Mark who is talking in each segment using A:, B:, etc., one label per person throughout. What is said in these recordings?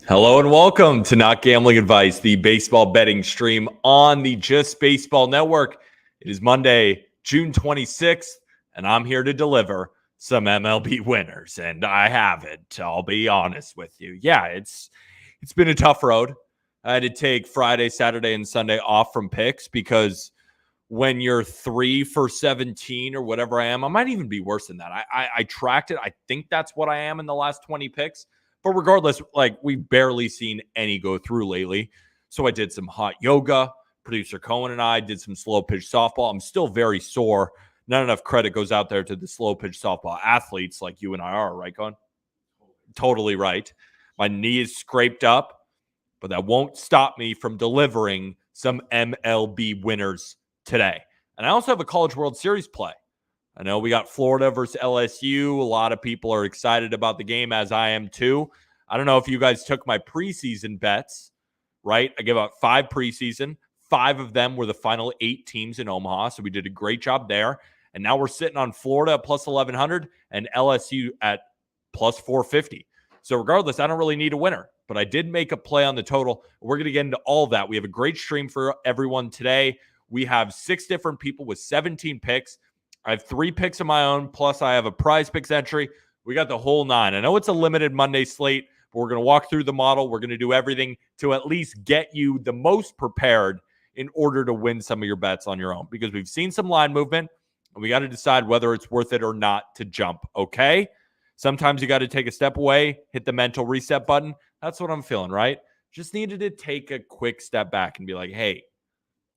A: Hello and welcome to Not Gambling Advice, the baseball betting stream on the Just Baseball Network. It is Monday, June 26th, and I'm here to deliver some MLB winners, and I have it. I'll be honest with you. Yeah, it's been a tough road. I had to take Friday, Saturday, and Sunday off from picks because when you're 3 for 17 or whatever I am, I might even be worse than that. I tracked it. I think that's what I am in the last 20 picks. But regardless, we've barely seen any go through lately. So I did some hot yoga. Producer Cohen and I did some slow pitch softball. I'm still very sore. Not enough credit goes out there to the slow pitch softball athletes like you and I are, right, Cohen? Totally right. My knee is scraped up, but that won't stop me from delivering some MLB winners today. And I also have a College World Series play. I know we got Florida versus LSU. A lot of people are excited about the game, as I am too. I don't know if you guys took my preseason bets, right? I gave out 5 preseason. 5 of them were the final 8 teams in Omaha, so we did a great job there. And now we're sitting on Florida at plus 1,100 and LSU at plus 450. So regardless, I don't really need a winner, but I did make a play on the total. We're going to get into all that. We have a great stream for everyone today. We have 6 different people with 17 picks. I have 3 picks of my own, plus I have a prize picks entry. We got the whole 9. I know it's a limited Monday slate, but we're going to walk through the model. We're going to do everything to at least get you the most prepared in order to win some of your bets on your own, because we've seen some line movement, and we got to decide whether it's worth it or not to jump, okay? Sometimes you got to take a step away, hit the mental reset button. That's what I'm feeling, right? Just needed to take a quick step back and be like, hey,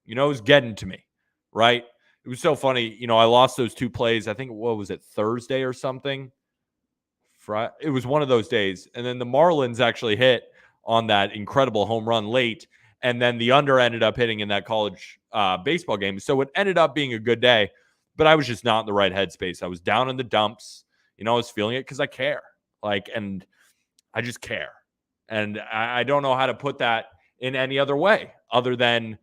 A: it's getting to me, right? It was so funny. I lost those 2 plays. I think, what was it, Thursday or something? It was one of those days. And then the Marlins actually hit on that incredible home run late. And then the under ended up hitting in that college baseball game. So it ended up being a good day. But I was just not in the right headspace. I was down in the dumps. I was feeling it because I care. And I just care. And I don't know how to put that in any other way other than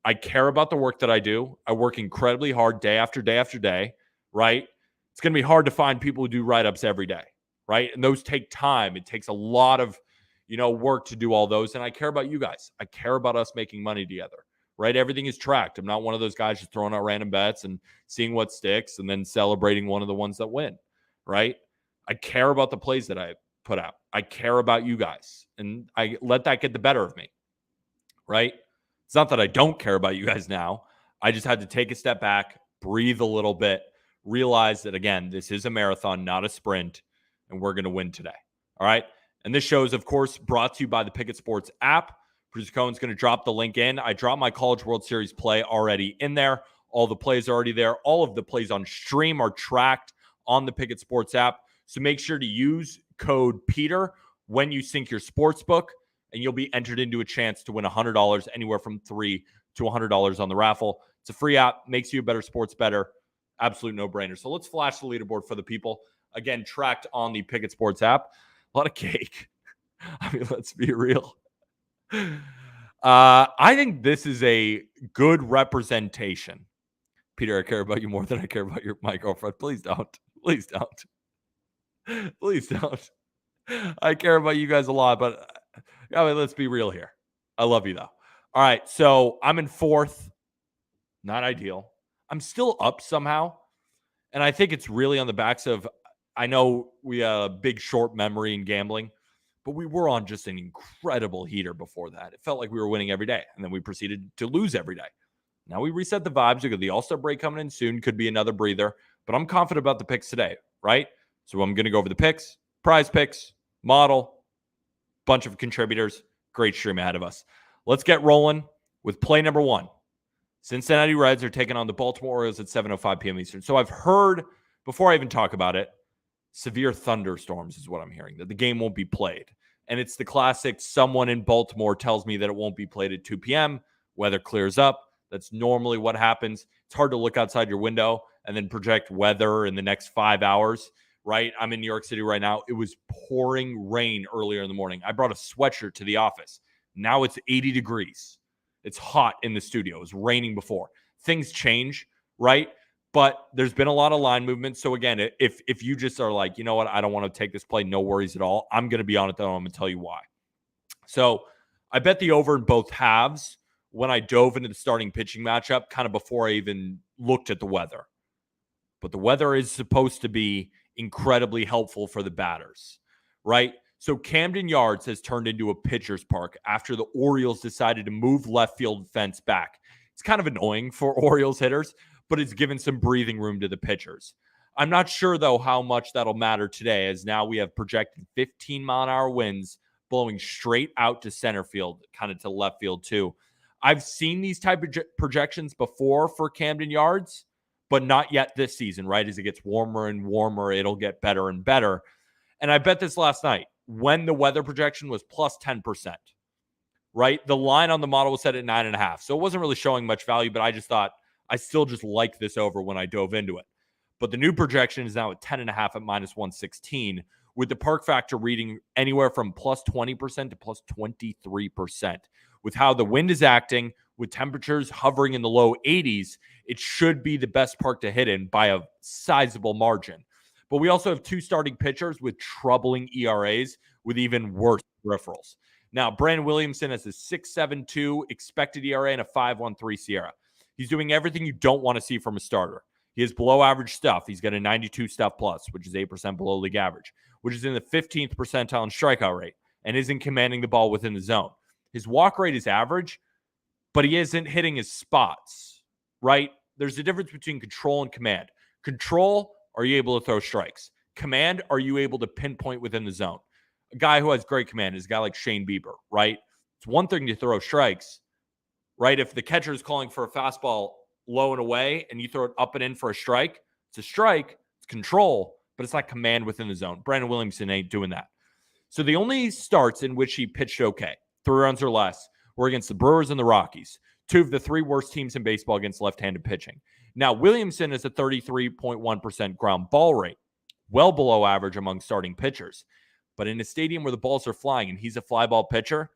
A: I care about the work that I do. I work incredibly hard day after day after day, right? It's going to be hard to find people who do write-ups every day, right? And those take time. It takes a lot of, work to do all those. And I care about you guys. I care about us making money together, right? Everything is tracked. I'm not one of those guys just throwing out random bets and seeing what sticks and then celebrating one of the ones that win, right? I care about the plays that I put out. I care about you guys. And I let that get the better of me, right? It's not that I don't care about you guys now. I just had to take a step back, breathe a little bit, realize that, again, this is a marathon, not a sprint, and we're going to win today. All right? And this show is, of course, brought to you by the Pikkit Sports App. Producer Cohen's going to drop the link in. I dropped my College World Series play already in there. All the plays are already there. All of the plays on stream are tracked on the Pikkit Sports App. So make sure to use code PETER when you sync your sports book, and you'll be entered into a chance to win $100, anywhere from $3 to $100 on the raffle. It's a free app, makes you a better sports bettor. Absolute no-brainer. So let's flash the leaderboard for the people. Again, tracked on the Pikkit Sports app. A lot of cake. I mean, let's be real. I think this is a good representation. Peter, I care about you more than I care about my girlfriend. Please don't. Please don't. Please don't. I care about you guys a lot, but let's be real here. I love you, though. All right, so I'm in 4th. Not ideal. I'm still up somehow, and I think it's really on the backs of, I know we have a big short memory in gambling, but we were on just an incredible heater before that. It felt like we were winning every day, and then we proceeded to lose every day. Now we reset the vibes. We got the All-Star break coming in soon. Could be another breather, but I'm confident about the picks today, right? So I'm going to go over the picks, prize picks, model, bunch of contributors. Great stream ahead of us. Let's get rolling with play number 1. Cincinnati Reds are taking on the Baltimore Orioles at 7:05 p.m. Eastern. So I've heard, before I even talk about it, severe thunderstorms is what I'm hearing, that the game won't be played. And it's the classic, someone in Baltimore tells me that it won't be played at 2 p.m. Weather clears up. That's normally what happens. It's hard to look outside your window and then project weather in the next 5 hours, right? I'm in New York City right now. It was pouring rain earlier in the morning. I brought a sweatshirt to the office. Now it's 80 degrees. It's hot in the studio. It was raining before. Things change, right? But there's been a lot of line movement. So again, if you just are like, you know what, I don't want to take this play, no worries at all. I'm going to be on it, though. I'm going to tell you why. So I bet the over in both halves when I dove into the starting pitching matchup kind of before I even looked at the weather. But the weather is supposed to be incredibly helpful for the batters, right? So Camden Yards has turned into a pitcher's park after the Orioles decided to move left field fence back. It's kind of annoying for Orioles hitters, but it's given some breathing room to the pitchers. I'm not sure, though, how much that'll matter today, as now we have projected 15-mile-an-hour winds blowing straight out to center field, kind of to left field, too. I've seen these type of projections before for Camden Yards, but not yet this season, right? As it gets warmer and warmer, it'll get better and better. And I bet this last night when the weather projection was plus 10%, right? The line on the model was set at 9.5. So it wasn't really showing much value, but I just thought I still just like this over when I dove into it. But the new projection is now at 10.5 at minus 116, with the park factor reading anywhere from plus 20% to plus 23%. With how the wind is acting, with temperatures hovering in the low 80s, it should be the best park to hit in by a sizable margin. But we also have two starting pitchers with troubling ERAs with even worse peripherals. Now, Brandon Williamson has a 6.72 expected ERA and a 5.13 Sierra. He's doing everything you don't want to see from a starter. He has below average stuff. He's got a 92 stuff plus, which is 8% below league average, which is in the 15th percentile in strikeout rate and isn't commanding the ball within the zone. His walk rate is average, but he isn't hitting his spots, right? There's a difference between control and command. Control, are you able to throw strikes? Command, are you able to pinpoint within the zone? A guy who has great command is a guy like Shane Bieber, right? It's one thing to throw strikes, right? If the catcher is calling for a fastball low and away and you throw it up and in for a strike, it's a strike, it's control, but it's not command within the zone. Brandon Williamson ain't doing that. So the only starts in which he pitched okay, 3 runs or less, were against the Brewers and the Rockies, two of the 3 worst teams in baseball against left-handed pitching. Now, Williamson is a 33.1% ground ball rate, well below average among starting pitchers. But in a stadium where the balls are flying and he's a fly ball pitcher,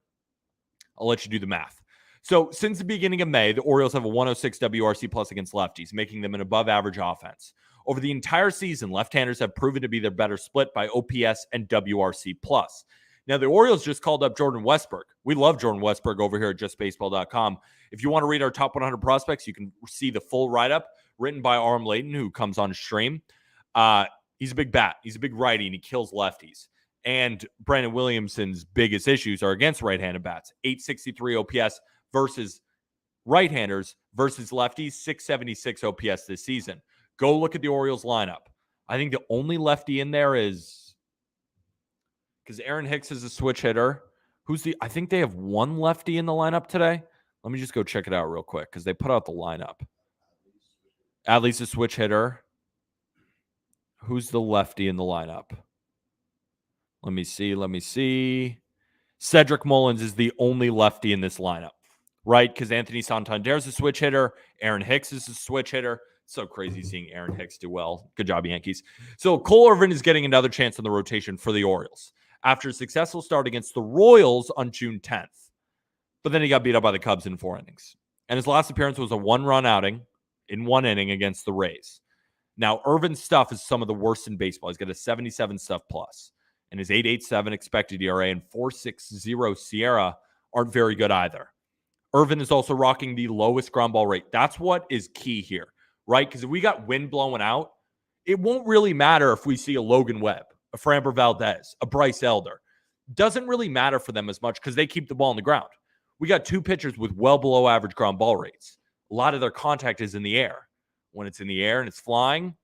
A: I'll let you do the math. So since the beginning of May, the Orioles have a 106 WRC plus against lefties, making them an above-average offense. Over the entire season, left-handers have proven to be their better split by OPS and WRC plus. Now, the Orioles just called up Jordan Westburg. We love Jordan Westburg over here at justbaseball.com. If you want to read our top 100 prospects, you can see the full write-up written by Arm Layton, who comes on stream. He's a big bat. He's a big righty, and he kills lefties. And Brandon Williamson's biggest issues are against right-handed bats. 863 OPS versus right-handers versus lefties, 676 OPS this season. Go look at the Orioles lineup. I think the only lefty in there is, because Aaron Hicks is a switch hitter. I think they have one lefty in the lineup today. Let me just go check it out real quick because they put out the lineup. Adley's a switch hitter. Who's the lefty in the lineup? Let me see. Cedric Mullins is the only lefty in this lineup, right? Because Anthony Santander's a switch hitter. Aaron Hicks is a switch hitter. So crazy seeing Aaron Hicks do well. Good job, Yankees. So Cole Irvin is getting another chance in the rotation for the Orioles after a successful start against the Royals on June 10th. But then he got beat up by the Cubs in 4 innings. And his last appearance was a 1-run outing in 1 inning against the Rays. Now, Irvin's stuff is some of the worst in baseball. He's got a 77 stuff plus. And his 8.87 expected ERA and 4.60 Sierra aren't very good either. Irvin is also rocking the lowest ground ball rate. That's what is key here, right? Because if we got wind blowing out, it won't really matter if we see a Logan Webb, a Framber Valdez, a Bryce Elder. Doesn't really matter for them as much because they keep the ball on the ground. We got 2 pitchers with well below average ground ball rates. A lot of their contact is in the air. When it's in the air and it's flying,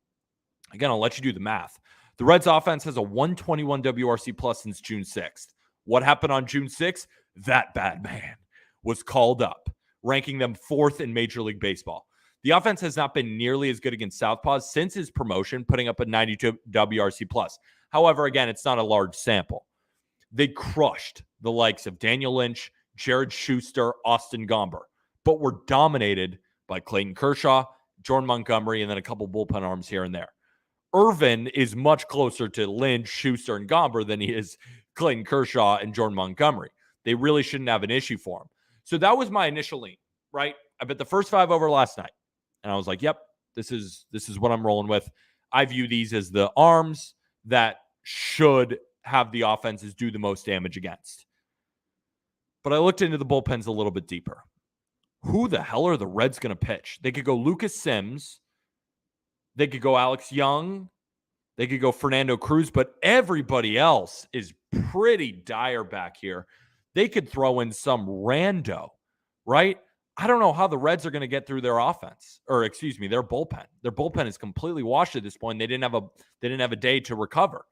A: again, I'll let you do the math. The Reds offense has a 121 WRC plus since June 6th. What happened on June 6th? That bad man was called up, ranking them 4th in Major League Baseball. The offense has not been nearly as good against southpaws since his promotion, putting up a 92 WRC plus. However, again, it's not a large sample. They crushed the likes of Daniel Lynch, Jared Schuster, Austin Gomber, but were dominated by Clayton Kershaw, Jordan Montgomery, and then a couple bullpen arms here and there. Irvin is much closer to Lynch, Schuster, and Gomber than he is Clayton Kershaw and Jordan Montgomery. They really shouldn't have an issue for him. So that was my initial lean, right? I bet the first 5 over last night. And I was like, yep, this is what I'm rolling with. I view these as the arms that should have the offenses do the most damage against. But I looked into the bullpens a little bit deeper. Who the hell are the Reds going to pitch? They could go Lucas Sims. They could go Alex Young. They could go Fernando Cruz. But everybody else is pretty dire back here. They could throw in some rando, right? I don't know how the Reds are going to get through their offense, or excuse me, their bullpen. Their bullpen is completely washed at this point. They didn't have a day to recover.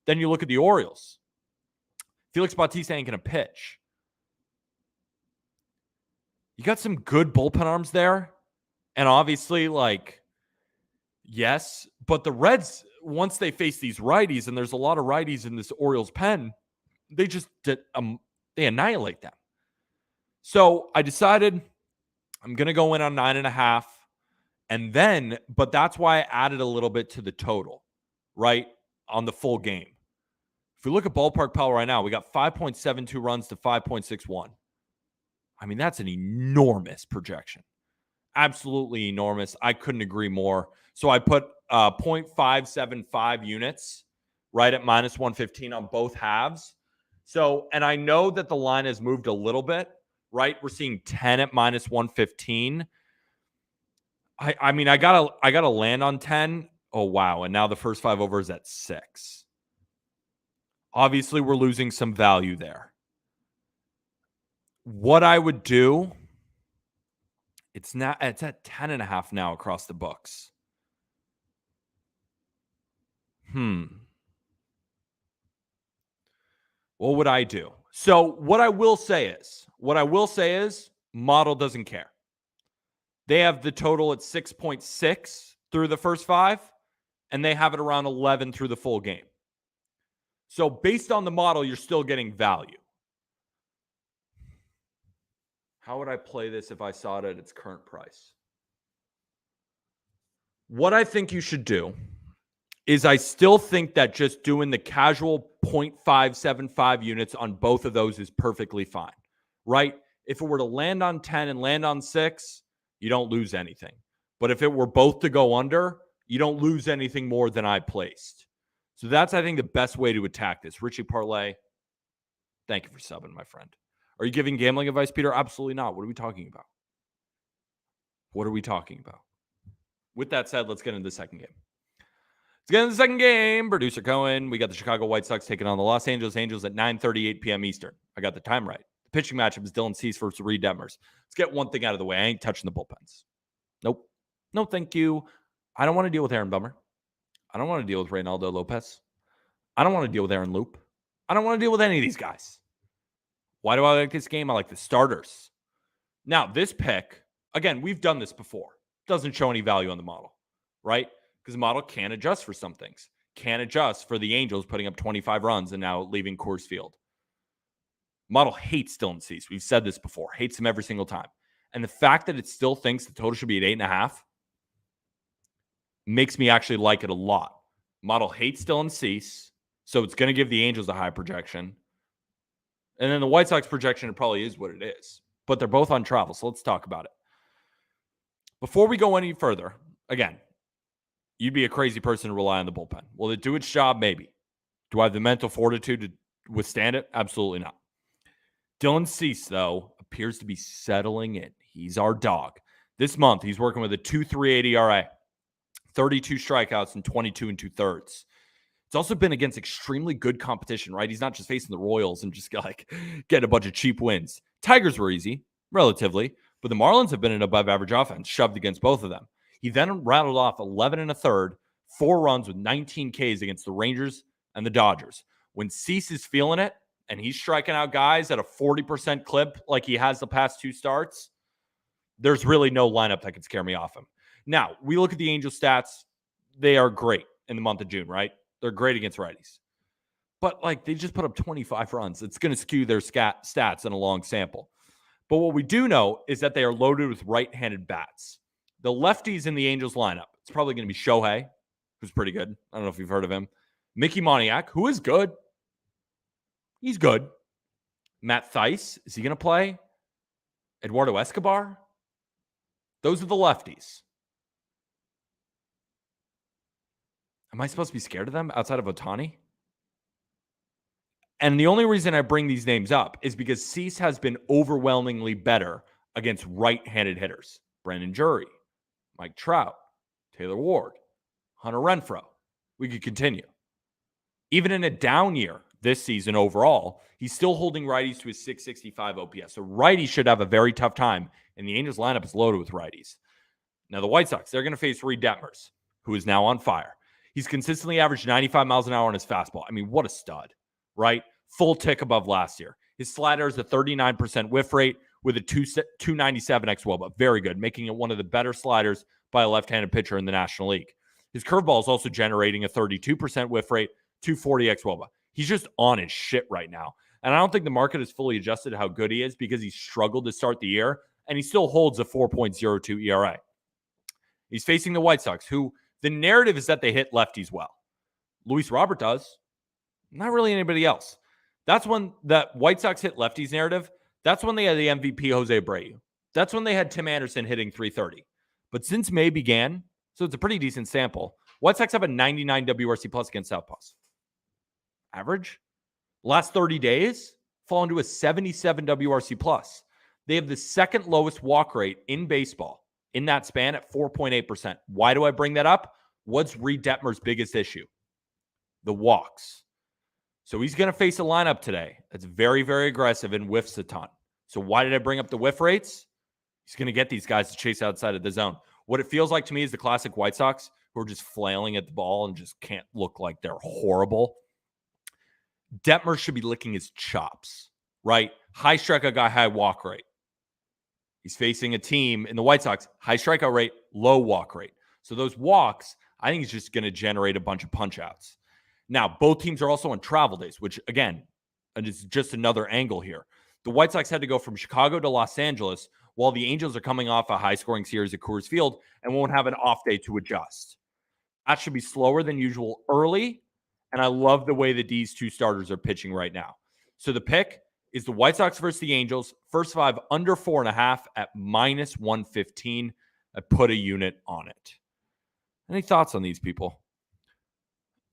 A: Then you look at the Orioles. Felix Bautista ain't going to pitch. You got some good bullpen arms there, and obviously, yes, but the Reds, once they face these righties, and there's a lot of righties in this Orioles pen, they just they annihilate them. So I decided I'm going to go in on 9.5. And then, but that's why I added a little bit to the total, right? On the full game. If we look at Ballpark Pal right now, we got 5.72 runs to 5.61. I mean, that's an enormous projection. Absolutely enormous. I couldn't agree more. So I put 0.575 units right at minus 115 on both halves. So, and I know that the line has moved a little bit, right? We're seeing 10 at minus 115. I mean, I gotta land on 10. Oh, wow. And now the first 5 overs at 6. Obviously, we're losing some value there. What I would do, it's at 10.5 now across the books. What would I do? So what I will say is model doesn't care. They have the total at 6.6 through the first 5, and they have it around 11 through the full game. So based on the model, you're still getting value. How would I play this if I saw it at its current price? What I think you should do is I still think that just doing the casual 0.575 units on both of those is perfectly fine, right? If it were to land on 10 and land on 6, you don't lose anything. But if it were both to go under, you don't lose anything more than I placed. So that's, I think, the best way to attack this. Richie Parlay, thank you for subbing, my friend. Are you giving gambling advice, Peter? Absolutely not. What are we talking about? With that said, let's get into the second game. Producer Cohen, we got the Chicago White Sox taking on the Los Angeles Angels at 9:38 p.m. Eastern. I got the time right. The pitching matchup is Dylan Cease versus Reed Detmers. Let's get one thing out of the way. I ain't touching the bullpens. Nope. No, thank you. I don't want to deal with Aaron Bummer. I don't want to deal with Reynaldo Lopez. I don't want to deal with Aaron Loop. I don't want to deal with any of these guys. Why do I like this game? I like the starters. Now, this pick, again, we've done this before. Doesn't show any value on the model, right? Because the model can adjust for some things. Can adjust for the Angels putting up 25 runs and now leaving Coors Field. Model hates Dylan Cease. We've said this before. Hates him every single time. And the fact that it still thinks the total should be at 8.5 makes me actually like it a lot. Model hates Dylan Cease, so it's going to give the Angels a high projection. And then the White Sox projection, it probably is what it is. But they're both on travel, so let's talk about it. Before we go any further, again, you'd be a crazy person to rely on the bullpen. Will it do its job? Maybe. Do I have the mental fortitude to withstand it? Absolutely not. Dylan Cease, though, appears to be settling in. He's our dog. This month, he's working with a 2.38 ERA, 32 strikeouts, and 22 2/3. It's also been against extremely good competition, right? He's not just facing the Royals and just getting a bunch of cheap wins. Tigers were easy, relatively, but the Marlins have been an above-average offense, shoved against both of them. He then rattled off 11 1/3, 4 runs with 19 Ks against the Rangers and the Dodgers. When Cease is feeling it and he's striking out guys at a 40% clip like he has the past 2 starts, there's really no lineup that could scare me off him. Now, we look at the Angels stats. They are great in the month of June, right? They're great against righties. But, they just put up 25 runs. It's going to skew their stats in a long sample. But what we do know is that they are loaded with right-handed bats. The lefties in the Angels lineup, it's probably going to be Shohei, who's pretty good. I don't know if you've heard of him. Mickey Moniak, who is good. He's good. Matt Thaiss, is he going to play? Eduardo Escobar? Those are the lefties. Am I supposed to be scared of them outside of Ohtani? And the only reason I bring these names up is because Cease has been overwhelmingly better against right-handed hitters. Brandon Drury, Mike Trout, Taylor Ward, Hunter Renfroe. We could continue. Even in a down year this season overall, he's still holding righties to his 665 OPS. So righties should have a very tough time, and the Angels lineup is loaded with righties. Now the White Sox, they're going to face Reed Detmers, who is now on fire. He's consistently averaged 95 miles an hour on his fastball. I mean, what a stud, right? Full tick above last year. His slider is a 39% whiff rate with a 297 xWOBA. Very good, making it one of the better sliders by a left-handed pitcher in the National League. His curveball is also generating a 32% whiff rate, 240 xWOBA. He's just on his shit right now. And I don't think the market is fully adjusted to how good he is because he struggled to start the year, and he still holds a 4.02 ERA. He's facing the White Sox, who the narrative is that they hit lefties well. Luis Robert does. Not really anybody else. That's when that White Sox hit lefties narrative. That's when they had the MVP Jose Abreu. That's when they had Tim Anderson hitting 330. But since May began, so it's a pretty decent sample, White Sox have a 99 WRC plus against Southpaws. Average. Last 30 days, fall into a 77 WRC plus. They have the second lowest walk rate in baseball in that span at 4.8%. Why do I bring that up? What's Reed Detmer's biggest issue? The walks. So he's going to face a lineup today that's very, very aggressive and whiffs a ton. So why did I bring up the whiff rates? He's going to get these guys to chase outside of the zone. What it feels like to me is the classic White Sox who are just flailing at the ball and just can't look like they're horrible. Detmer should be licking his chops, right? High strikeout guy, high walk rate. He's facing a team in the White Sox, high strikeout rate, low walk rate. So those walks, I think, is just going to generate a bunch of punch-outs. Now, both teams are also on travel days, which, again, is just another angle here. The White Sox had to go from Chicago to Los Angeles, while the Angels are coming off a high-scoring series at Coors Field and won't have an off day to adjust. That should be slower than usual early, and I love the way that these two starters are pitching right now. So the pick is the White Sox versus the Angels. First five under 4.5 at minus 115. I put a unit on it. Any thoughts on these people?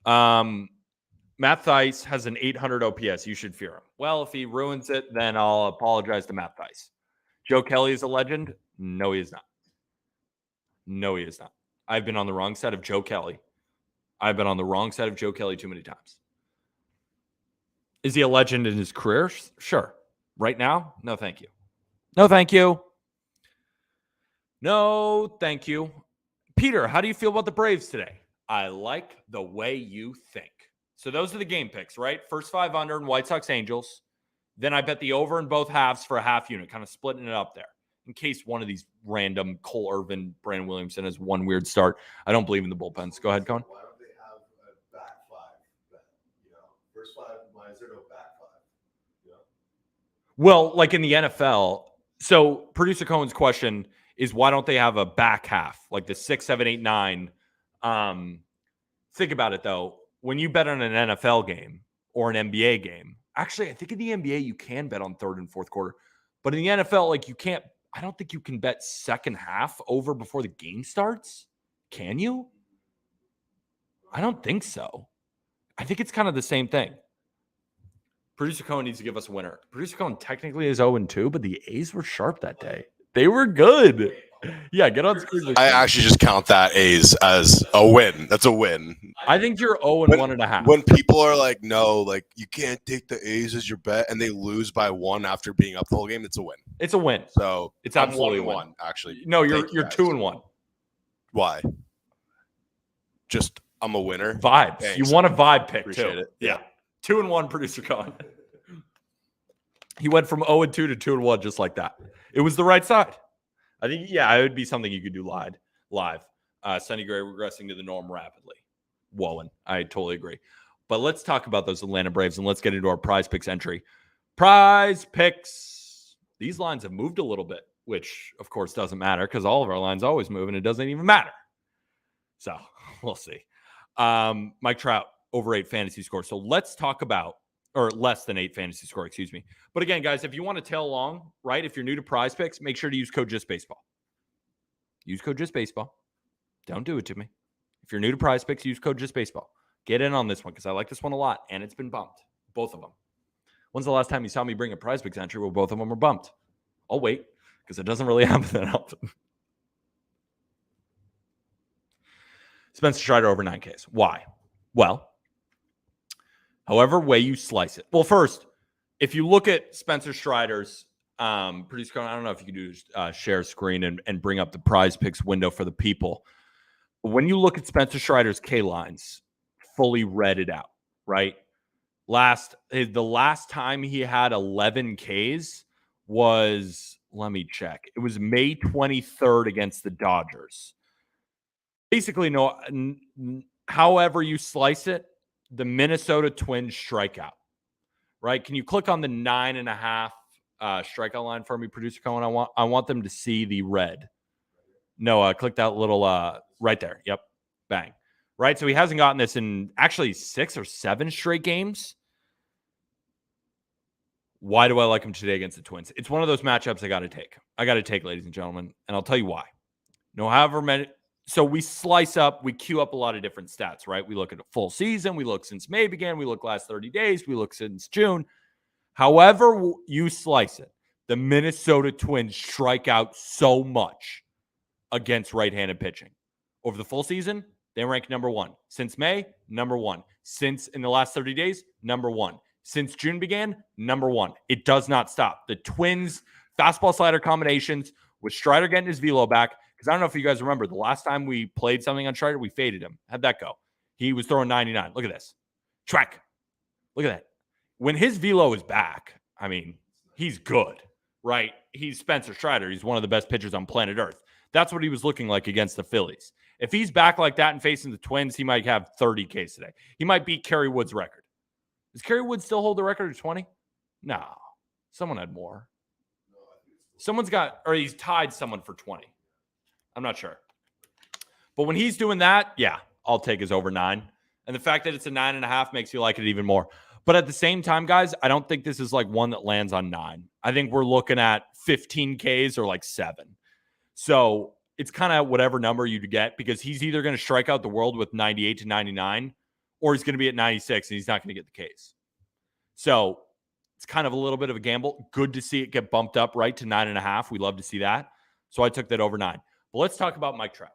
A: Matt Theis has an 800 OPS. You should fear him. Well, if he ruins it, then I'll apologize to Matt Theis. Joe Kelly is a legend? No, he is not. No, he is not. I've been on the wrong side of Joe Kelly. I've been on the wrong side of Joe Kelly too many times. Is he a legend in his career? Sure. Right now? No, thank you. No, thank you. No, thank you. Peter, how do you feel about the Braves today? I like the way you think. So those are the game picks, right? First five under in White Sox Angels. Then I bet the over in both halves for a half unit, kind of splitting it up there. In case one of these random Cole Irvin, Brandon Williamson has one weird start. I don't believe in the bullpens. Go ahead, Cohen.
B: Why don't they have a back five? You know, first five, why is there no back five? You know?
A: Well, like in the NFL, so producer Cohen's question is why don't they have a back half, like the 6, 7, 8, 9? Think about it, though. When you bet on an NFL game or an NBA game, actually, I think in the NBA you can bet on third and fourth quarter. But in the NFL, like you can't, I don't think you can bet second half over before the game starts. Can you? I don't think so. I think it's kind of the same thing. Producer Cohen needs to give us a winner. Producer Cohen technically is 0-2, but the A's were sharp that day. They were good. Yeah, get on screen.
B: I actually just count that A's as a win. That's a win.
A: I think you're 0-1.5.
B: When people are like, no, like you can't take the A's as your bet, and they lose by 1 after being up the whole game, it's a win.
A: It's a win.
B: So
A: it's absolutely a win.
B: 1-1, actually.
A: No, you're 2-1.
B: Why? Just I'm a winner.
A: Vibes.
B: Thanks.
A: You want a vibe pick
B: Appreciate
A: too.
B: It.
A: Yeah. 2-1, producer Cohen. He went from 0-2 to 2-1 just like that. It was the right side. I think, yeah, it would be something you could do live. Sonny Gray regressing to the norm rapidly. Woen. I totally agree. But let's talk about those Atlanta Braves and let's get into our prize picks entry. Prize picks. These lines have moved a little bit, which of course doesn't matter because all of our lines always move and it doesn't even matter. So we'll see. Mike Trout, over 8 fantasy score. So let's talk about, or less than 8 fantasy score, excuse me. But again, guys, if you want to tail along, right, if you're new to prize picks, make sure to use code JustBaseball. Use code JustBaseball. Don't do it to me. If you're new to prize picks, use code JustBaseball. Get in on this one because I like this one a lot, and it's been bumped. Both of them. When's the last time you saw me bring a prize picks entry where both of them were bumped? I'll wait because it doesn't really happen that often. Spencer Strider over 9Ks. Why? Well, however way you slice it. Well, first, if you look at Spencer Strider's producer, I don't know if you can do share screen and bring up the prize picks window for the people. When you look at Spencer Strider's K lines, fully read it out, right? The last time he had 11 Ks was, let me check. It was May 23rd against the Dodgers. Basically, no. However you slice it, the Minnesota Twins strikeout, right? Can you click on the 9.5 strikeout line for me, producer Cohen? I want them to see the red. No, click that little right there. Yep, bang. Right, so he hasn't gotten this in actually 6 or 7 straight games. Why do I like him today against the Twins? It's one of those matchups I got to take, ladies and gentlemen, and I'll tell you why. No, however many. So we we queue up a lot of different stats, right? We look at a full season. We look since May began. We look last 30 days. We look since June. However you slice it, the Minnesota Twins strike out so much against right-handed pitching. Over the full season, they rank number 1. Since May, number 1. Since in the last 30 days, number 1. Since June began, number 1. It does not stop. The Twins fastball slider combinations with Strider getting his velo back. Because I don't know if you guys remember, the last time we played something on Strider, we faded him. How'd that go? He was throwing 99. Look at this. Track. Look at that. When his velo is back, I mean, he's good, right? He's Spencer Strider. He's one of the best pitchers on planet Earth. That's what he was looking like against the Phillies. If he's back like that and facing the Twins, he might have 30 Ks today. He might beat Kerry Wood's record. Does Kerry Wood still hold the record of 20? No. Someone had more. Someone's got, or he's tied someone for 20. I'm not sure. But when he's doing that, yeah, I'll take his over 9. And the fact that it's a 9.5 makes you like it even more. But at the same time, guys, I don't think this is like one that lands on 9. I think we're looking at 15 Ks or like 7. So it's kind of whatever number you get, because he's either going to strike out the world with 98 to 99, or he's going to be at 96 and he's not going to get the Ks. So it's kind of a little bit of a gamble. Good to see it get bumped up right to 9.5. We love to see that. So I took that over 9. But let's talk about Mike Trout.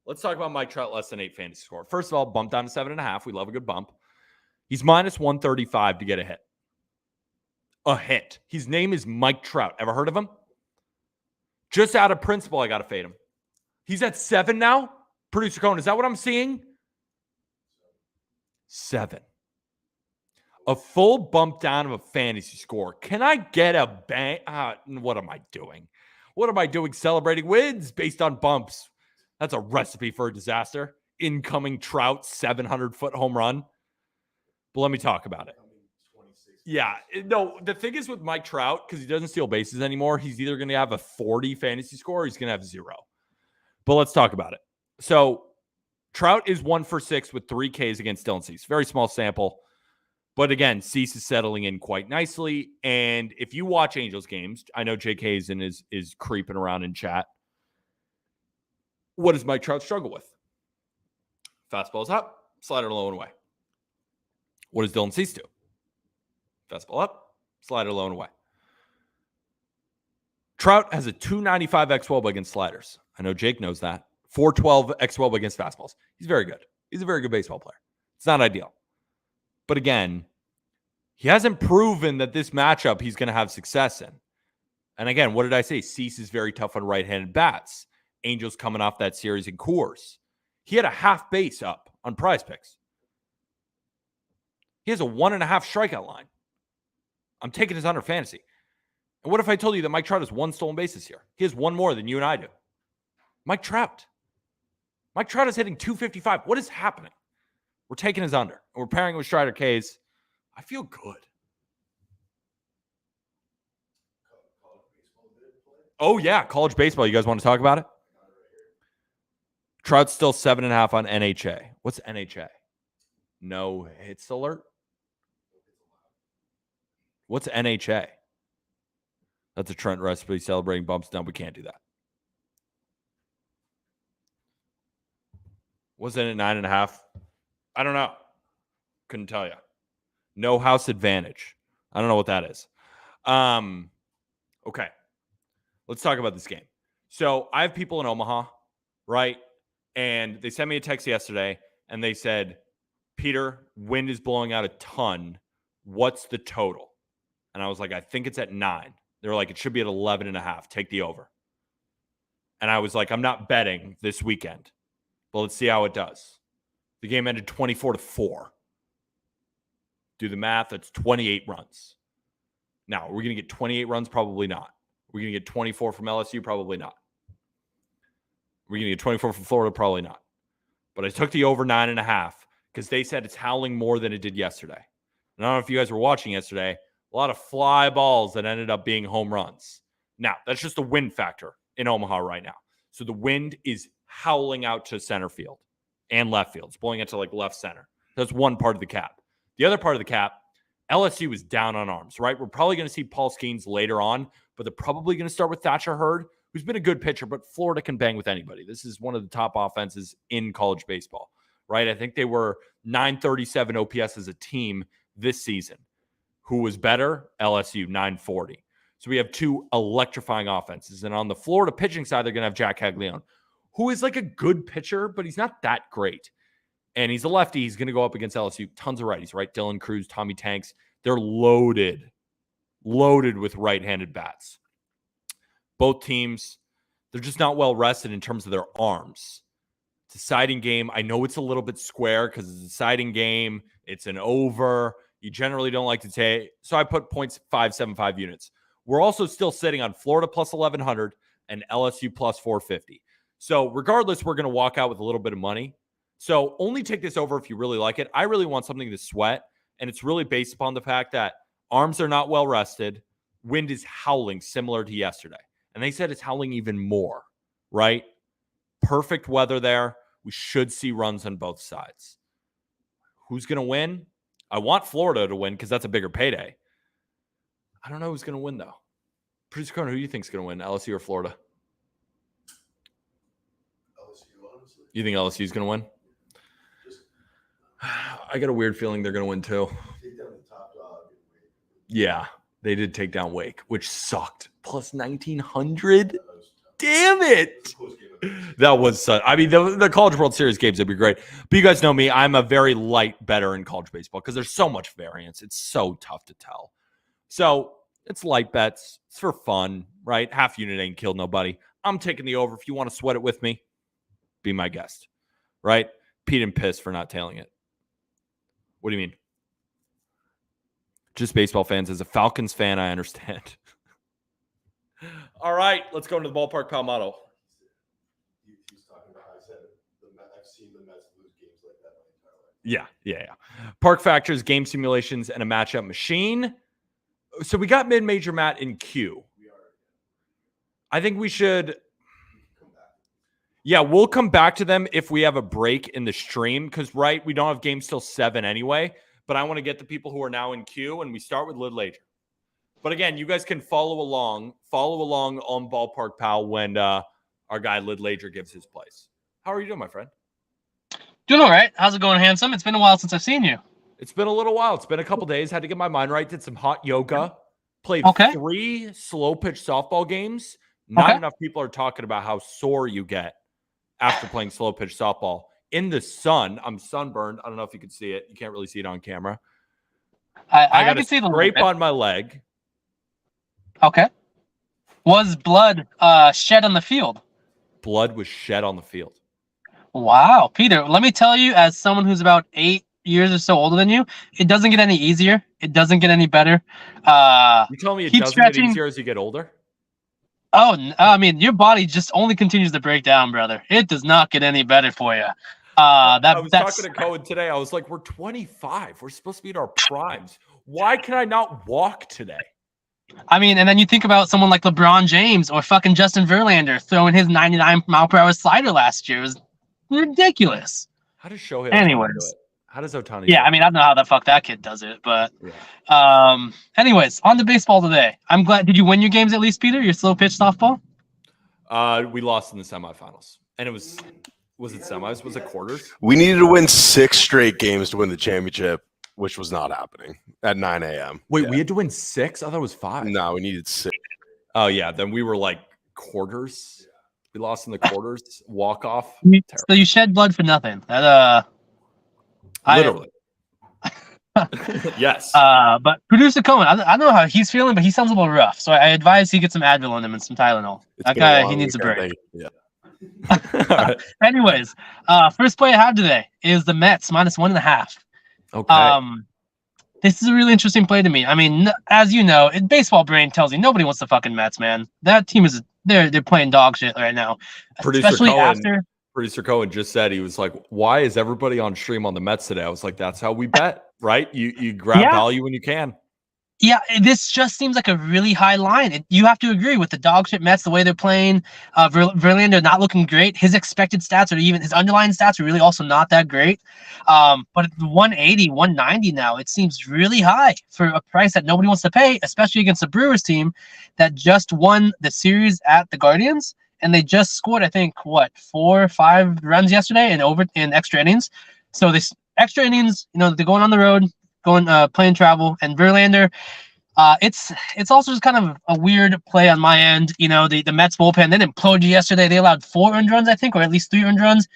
A: Let's talk about Mike Trout less than 8 fantasy score. First of all, bumped down to 7.5. We love a good bump. He's minus 135 to get a hit. A hit. His name is Mike Trout. Ever heard of him? Just out of principle, I got to fade him. He's at 7 now? Producer Cohen, is that what I'm seeing? 7. A full bump down of a fantasy score. Can I get a bang? What am I doing? What am I doing celebrating wins based on bumps? That's a recipe for a disaster. Incoming Trout 700-foot home run. But let me talk about it. Yeah, no, the thing is with Mike Trout, because he doesn't steal bases anymore, he's either going to have a 40 fantasy score or he's going to have 0. But let's talk about it. So Trout is 1 for 6 with 3 Ks against Dylan Cease. Very small sample. But again, Cease is settling in quite nicely. And if you watch Angels games, I know Jake Hazen is creeping around in chat. What does Mike Trout struggle with? Fastball's up, slider low and away. What does Dylan Cease do? Fastball up, slider low and away. Trout has a 295 xWOB against sliders. I know Jake knows that. 412 xWOB against fastballs. He's very good. He's a very good baseball player. It's not ideal. But again, he hasn't proven that this matchup he's going to have success in. And again, what did I say? Cease is very tough on right-handed bats. Angels coming off that series in Coors. He had a half base up on prize picks. He has a 1.5 strikeout line. I'm taking his under fantasy. And what if I told you that Mike Trout has 1 stolen base this year? He has 1 more than you and I do. Mike Trout. Mike Trout is hitting 255. What is happening? We're taking his under. And we're pairing it with Strider K's. I feel good. Oh, yeah. College baseball. You guys want to talk about it? Trout's still 7.5 on NHA. What's NHA? No hits alert? What's NHA? That's a Trent recipe celebrating bumps. No, we can't do that. Wasn't it 9.5? I don't know. Couldn't tell you. No house advantage. I don't know what that is. Okay. Let's talk about this game. So I have people in Omaha, right? And they sent me a text yesterday, and they said, Peter, wind is blowing out a ton. What's the total? And I was like, I think it's at 9. They were like, it should be at 11.5. Take the over. And I was like, I'm not betting this weekend, but let's see how it does. The game ended 24-4. Do the math. That's 28 runs. Now, are we going to get 28 runs? Probably not. We're going to get 24 from LSU? Probably not. We're going to get 24 from Florida? Probably not. But I took the over 9.5 because they said it's howling more than it did yesterday. And I don't know if you guys were watching yesterday. A lot of fly balls that ended up being home runs. Now, that's just the wind factor in Omaha right now. So the wind is howling out to center field and left field. It's blowing it to like left center. That's one part of the cap. The other part of the cap, LSU is down on arms, right? We're probably going to see Paul Skeens later on, but they're probably going to start with Thatcher Hurd, who's been a good pitcher, but Florida can bang with anybody. This is one of the top offenses in college baseball, right? I think they were 937 OPS as a team this season. Who was better? LSU, 940. So we have two electrifying offenses. And on the Florida pitching side, they're going to have Jack Caglione, who is like a good pitcher, but he's not that great. And he's a lefty. He's going to go up against LSU. Tons of righties, right? Dylan Cruz, Tommy Tanks. They're loaded with right-handed bats. Both teams, they're just not well rested in terms of their arms. It's a siding game. I know it's a little bit square because it's a siding game. It's an over. You generally don't like to take. So I put 0.575 units. We're also still sitting on Florida plus 1,100 and LSU plus 450. So regardless, we're going to walk out with a little bit of money. So only take this over if you really like it. I really want something to sweat, and it's really based upon the fact that arms are not well rested. Wind is howling similar to yesterday. And they said it's howling even more, right? Perfect weather there. We should see runs on both sides. Who's going to win? I want Florida to win because that's a bigger payday. I don't know who's going to win, though. Producer Conan, who do you think is going to win, LSU or Florida?
B: LSU, honestly.
A: You think LSU is going to win? I got a weird feeling they're going to win, too.
B: Take down the top dog.
A: Yeah, they did take down Wake, which sucked. Plus 1,900? Damn it. That was such. I mean, the College World Series games would be great. But you guys know me. I'm a very light bettor in college baseball because there's so much variance. It's so tough to tell. So it's light bets. It's for fun, right? Half unit ain't killed nobody. I'm taking the over. If you want to sweat it with me, be my guest, right? Pete and piss for not tailing it. What do you mean? Just baseball fans. As a Falcons fan, I understand. All right, let's go into the ballpark pal model.
B: He's talking about, I said, I've seen the Mets lose games like that my entire life.
A: Yeah. Park factors, game simulations, and a matchup machine. So we got mid-major Matt in Q. I think we should. Yeah, we'll come back to them if we have a break in the stream because, right, we don't have games till 7 anyway. But I want to get the people who are now in Q, and we start with Lid Lager. But again, you guys can follow along on Ballpark Pal when our guy Lid Lager gives his place. How are you doing, my friend?
C: Doing all right. How's it going, handsome? It's been a while since I've seen you.
A: It's been a little while. It's been a couple days. Had to get my mind right. Did some hot yoga. Played 3 slow pitch softball games. Not enough people are talking about how sore you get after playing slow pitch softball. In the sun, I'm sunburned. I don't know if you can see it. You can't really see it on camera. I got a scrape on my leg.
C: Okay. Was blood shed on the field?
A: Blood was shed on the field.
C: Wow. Peter, let me tell you, as someone who's about 8 years or so older than you, it doesn't get any easier. It doesn't get any better.
A: You tell me it doesn't get easier as you get older?
C: Oh, I mean, your body just only continues to break down, brother. It does not get any better for you.
A: I was talking to Cohen today. I was like, we're 25. We're supposed to be in our primes. Why can I not walk today?
C: I mean, and then you think about someone like LeBron James or fucking Justin Verlander throwing his 99-mile-per-hour slider last year. It was ridiculous.
A: How does Shohei
C: anyways
A: do it? How does Ohtani
C: Yeah, I mean, I don't know how the fuck that kid does it, but anyways, on to baseball today. I'm glad. Did you win your games at least, Peter? Your slow pitch softball?
A: We lost in the semifinals. And it was it semis? Was it quarters?
B: We needed to win 6 straight games to win the championship. which was not happening at 9 a.m.
A: Wait,
B: Yeah.
A: we had to win 6? I thought it was 5.
B: No, we needed 6.
A: Oh, yeah. Then we were like quarters. We lost in the quarters. Walk off.
C: So you shed blood for nothing. That
A: Literally. Yes.
C: But producer Cohen, I don't know how he's feeling, but he sounds a little rough. So I advise he get some Advil on him and some Tylenol. That guy, he needs a break.
B: Yeah.
C: Anyways, first play I have today is the Mets -1.5.
A: Okay.
C: This is a really interesting play to me. I mean, as you know, baseball brain tells you nobody wants the fucking Mets, man. That team is they're playing dog shit right now.
A: Producer Cohen just said, he was like, why is everybody on stream on the Mets today? I was like, that's how we bet, right? You grab value when you can.
C: Yeah, this just seems like a really high line. You have to agree with the dog shit Mets, the way they're playing. Verlander not looking great. His expected stats or even his underlying stats are really also not that great. But at 180, 190 now, it seems really high for a price that nobody wants to pay, especially against the Brewers team that just won the series at the Guardians. And they just scored, I think, 4 or 5 runs yesterday in extra innings. So this extra innings, they're going on the road, playing travel, and Verlander. It's also just kind of a weird play on my end. The Mets bullpen, they imploded yesterday. They allowed 4 earned runs, I think, or at least 3 earned runs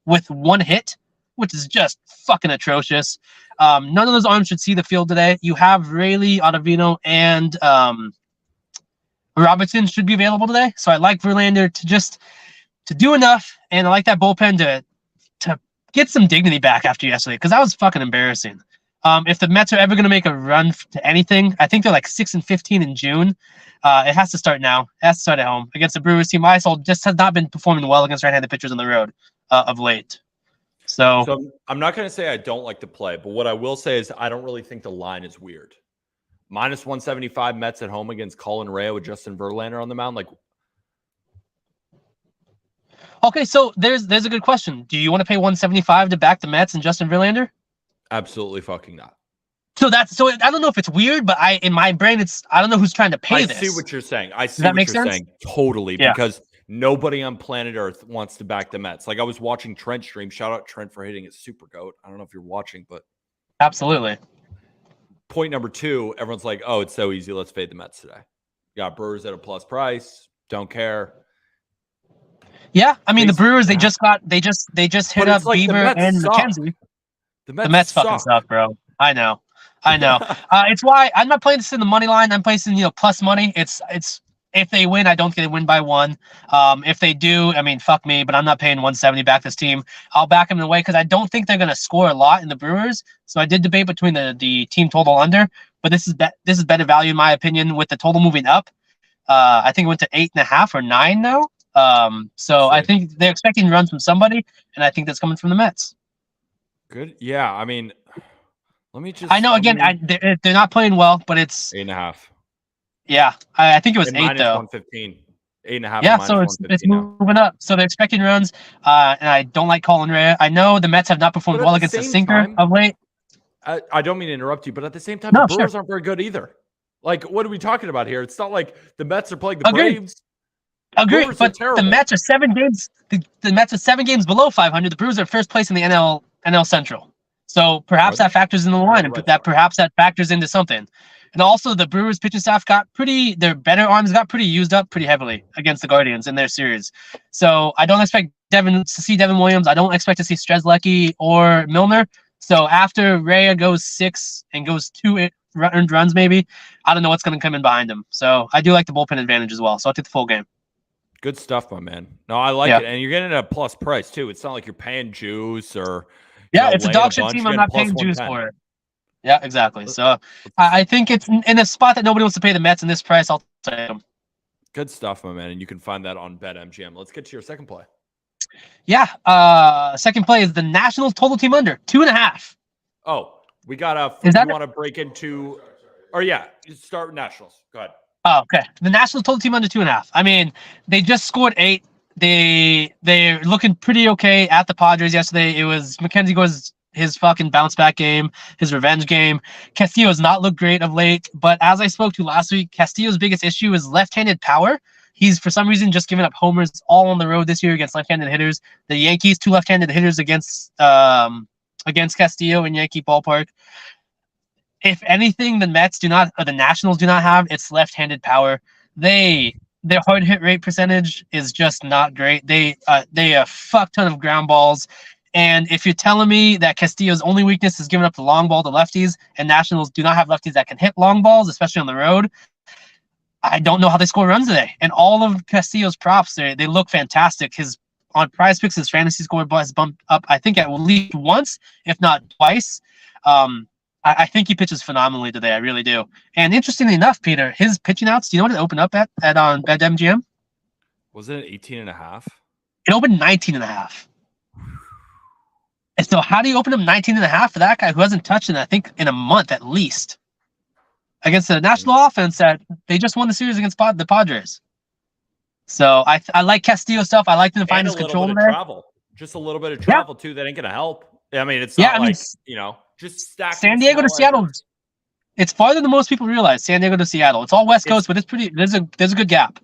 C: with 1 hit, which is just fucking atrocious. None of those arms should see the field today. You have Rayleigh, Ottavino, and Robertson should be available today. So I like Verlander to do enough, and I like that bullpen to get some dignity back after yesterday, because that was fucking embarrassing. If the Mets are ever going to make a run to anything, I think they're like 6-15 in June. It has to start now. It has to start at home against the Brewers team. ISO just has not been performing well against right-handed pitchers on the road of late. So
A: I'm not going to say I don't like the play, but what I will say is I don't really think the line is weird. -175 Mets at home against Colin Rea with Justin Verlander on the mound.
C: Okay, so there's a good question. Do you want to pay 175 to back the Mets and Justin Verlander?
A: Absolutely fucking not.
C: So I don't know if it's weird, but in my brain I don't know who's trying to pay this.
A: I see what you're saying.
C: Does that make sense?
A: Saying totally, because nobody on planet Earth wants to back the Mets. Like, I was watching Trent stream. Shout out Trent for hitting his super goat. I don't know if you're watching, but
C: absolutely.
A: Point number 2, everyone's like, oh, it's so easy. Let's fade the Mets today. Got Brewers at a plus price. Don't care.
C: Yeah, I mean, the Brewers, they just hit up
A: like
C: Bieber and McKenzie. The Mets fucking suck, bro. I know. It's why I'm not playing this in the money line. I'm placing, plus money. It's if they win, I don't think they win by 1. If they do, I mean, fuck me, but I'm not paying 170 back this team. I'll back them in a way because I don't think they're going to score a lot in the Brewers. So I did debate between the team total under, but this is better value in my opinion with the total moving up. I think it went to 8.5 or 9 now. So I think they're expecting runs from somebody, and I think that's coming from the Mets.
A: Good. Yeah, I mean, let me just.
C: I know. Again, they're not playing well, but it's
A: 8.5.
C: Yeah, I think it was 8 though.
A: 115. 8.5.
C: Yeah, so it's moving up. So they're expecting runs, and I don't like Colin Rea. I know the Mets have not performed well against the sinker of late.
A: I don't mean to interrupt you, but at the same time, the Brewers aren't very good either. Like, what are we talking about here? It's not like the Mets are playing the Braves.
C: Agreed, but the Mets are 7 games. The Mets are 7 games below 500. The Brewers are first place in the NL Central. So perhaps that factors in the line, and perhaps that factors into something. And also, the Brewers pitching staff their better arms got pretty used up pretty heavily against the Guardians in their series. So I don't expect to see Devin Williams. I don't expect to see Strzelecki or Milner. So after Rea goes 6 and goes 2 earned runs, maybe, I don't know what's going to come in behind him. So I do like the bullpen advantage as well. So I'll take the full game.
A: Good stuff, my man. No, I like it. And you're getting a plus price, too. It's not like you're paying juice or...
C: it's a dog shit team. I'm not paying juice for it. Yeah, exactly. So I think it's in a spot that nobody wants to pay the Mets in this price. I'll take them.
A: Good stuff, my man. And you can find that on BetMGM. Let's get to your second play.
C: Yeah. Second play is the Nationals total team under 2.5.
A: Oh, we got you want to break into... Or you start with Nationals. Go ahead.
C: Oh, okay. The Nationals total team under 2.5. I mean, they just scored 8. They're looking pretty okay at the Padres yesterday. It was McKenzie goes his fucking bounce back game, his revenge game. Castillo has not looked great of late, but as I spoke to last week, Castillo's biggest issue is left-handed power. He's for some reason just giving up homers all on the road this year against left-handed hitters. The Yankees, 2 left-handed hitters against Castillo in Yankee Ballpark. if anything, the Mets do not, or the Nationals do not have, it's left-handed power. Their hard hit rate percentage is just not great. They a fuck ton of ground balls. And if you're telling me that Castillo's only weakness is giving up the long ball to lefties, and Nationals do not have lefties that can hit long balls, especially on the road, I don't know how they score runs today. And all of Castillo's props, they look fantastic. On Prize Picks, his fantasy score has bumped up, I think, at least once, if not twice. I think he pitches phenomenally today. I really do. And interestingly enough, Peter, his pitching outs, do you know what it opened up at on BetMGM?
A: Was it 18.5?
C: It opened 19.5. And so how do you open up 19.5 for that guy who hasn't touched it, I think, in a month at least? Against the national offense that they just won the series against the Padres. So I like Castillo stuff. I like to find his control there.
A: Just a little bit of travel, too. That ain't going to help. I mean, it's not just stack.
C: San Diego to Seattle. It's farther than most people realize. San Diego to Seattle. It's all West Coast, but it's pretty. There's a good gap.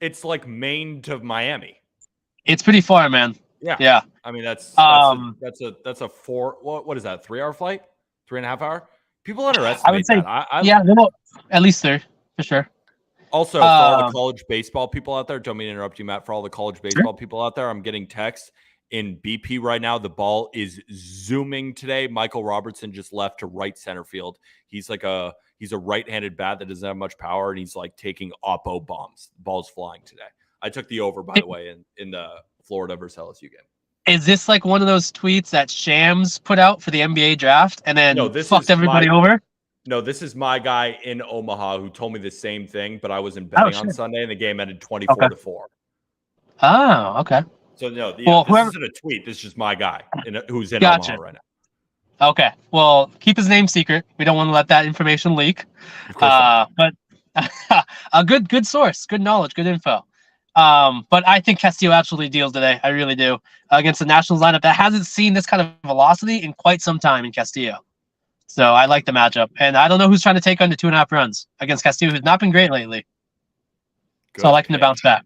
A: It's like Maine to Miami.
C: It's pretty far, man. Yeah.
A: I mean, that's a 4. What is that? 3 hour flight? 3.5 hour? People underestimate
C: I would say,
A: that.
C: At least 3 for sure.
A: Also, for all the college baseball people out there, don't mean to interrupt you, Matt. For all the college baseball people out there, I'm getting texts in BP right now. The ball is zooming today. Michael Robertson just left to right center field. He's a right-handed bat that doesn't have much power, and he's like taking oppo bombs. The ball's flying today. I took the over, by the way, in the Florida versus LSU game. Is
C: this like one of those tweets that Shams put out for the NBA draft and then fucked everybody over?
A: No, this is my guy in Omaha who told me the same thing, but I was in betting on Sunday, and the game ended 24-4.
C: Oh, okay.
A: So, no, this isn't a tweet. This is just my guy who's in Omaha right now.
C: Okay. Well, keep his name secret. We don't want to let that information leak. But a good source, good knowledge, good info. But I think Castillo absolutely deals today. I really do. Against the Nationals lineup that hasn't seen this kind of velocity in quite some time in Castillo. So I like the matchup. And I don't know who's trying to take under 2.5 runs against Castillo, who's not been great lately. Good so I like him to bounce back.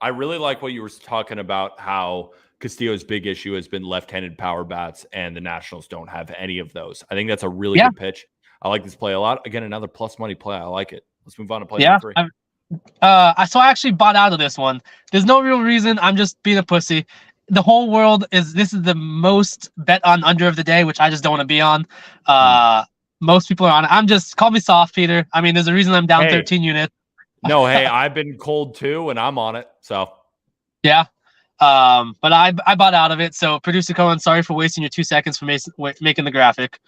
A: I really like what you were talking about, how Castillo's big issue has been left-handed power bats, and the Nationals don't have any of those. I think that's a really good pitch. I like this play a lot. Again, another plus money play. I like it. Let's move on to play number 3.
C: So I actually bought out of this one. There's no real reason. I'm just being a pussy. The whole world this is the most bet on under of the day, which I just don't want to be on. Most people are on it. Call me soft, Peter. I mean, there's a reason I'm down 13 units.
A: No, hey, I've been cold too, and I'm on it. So
C: yeah. But I bought out of it. So producer Cohen, sorry for wasting your 2 seconds for making the graphic.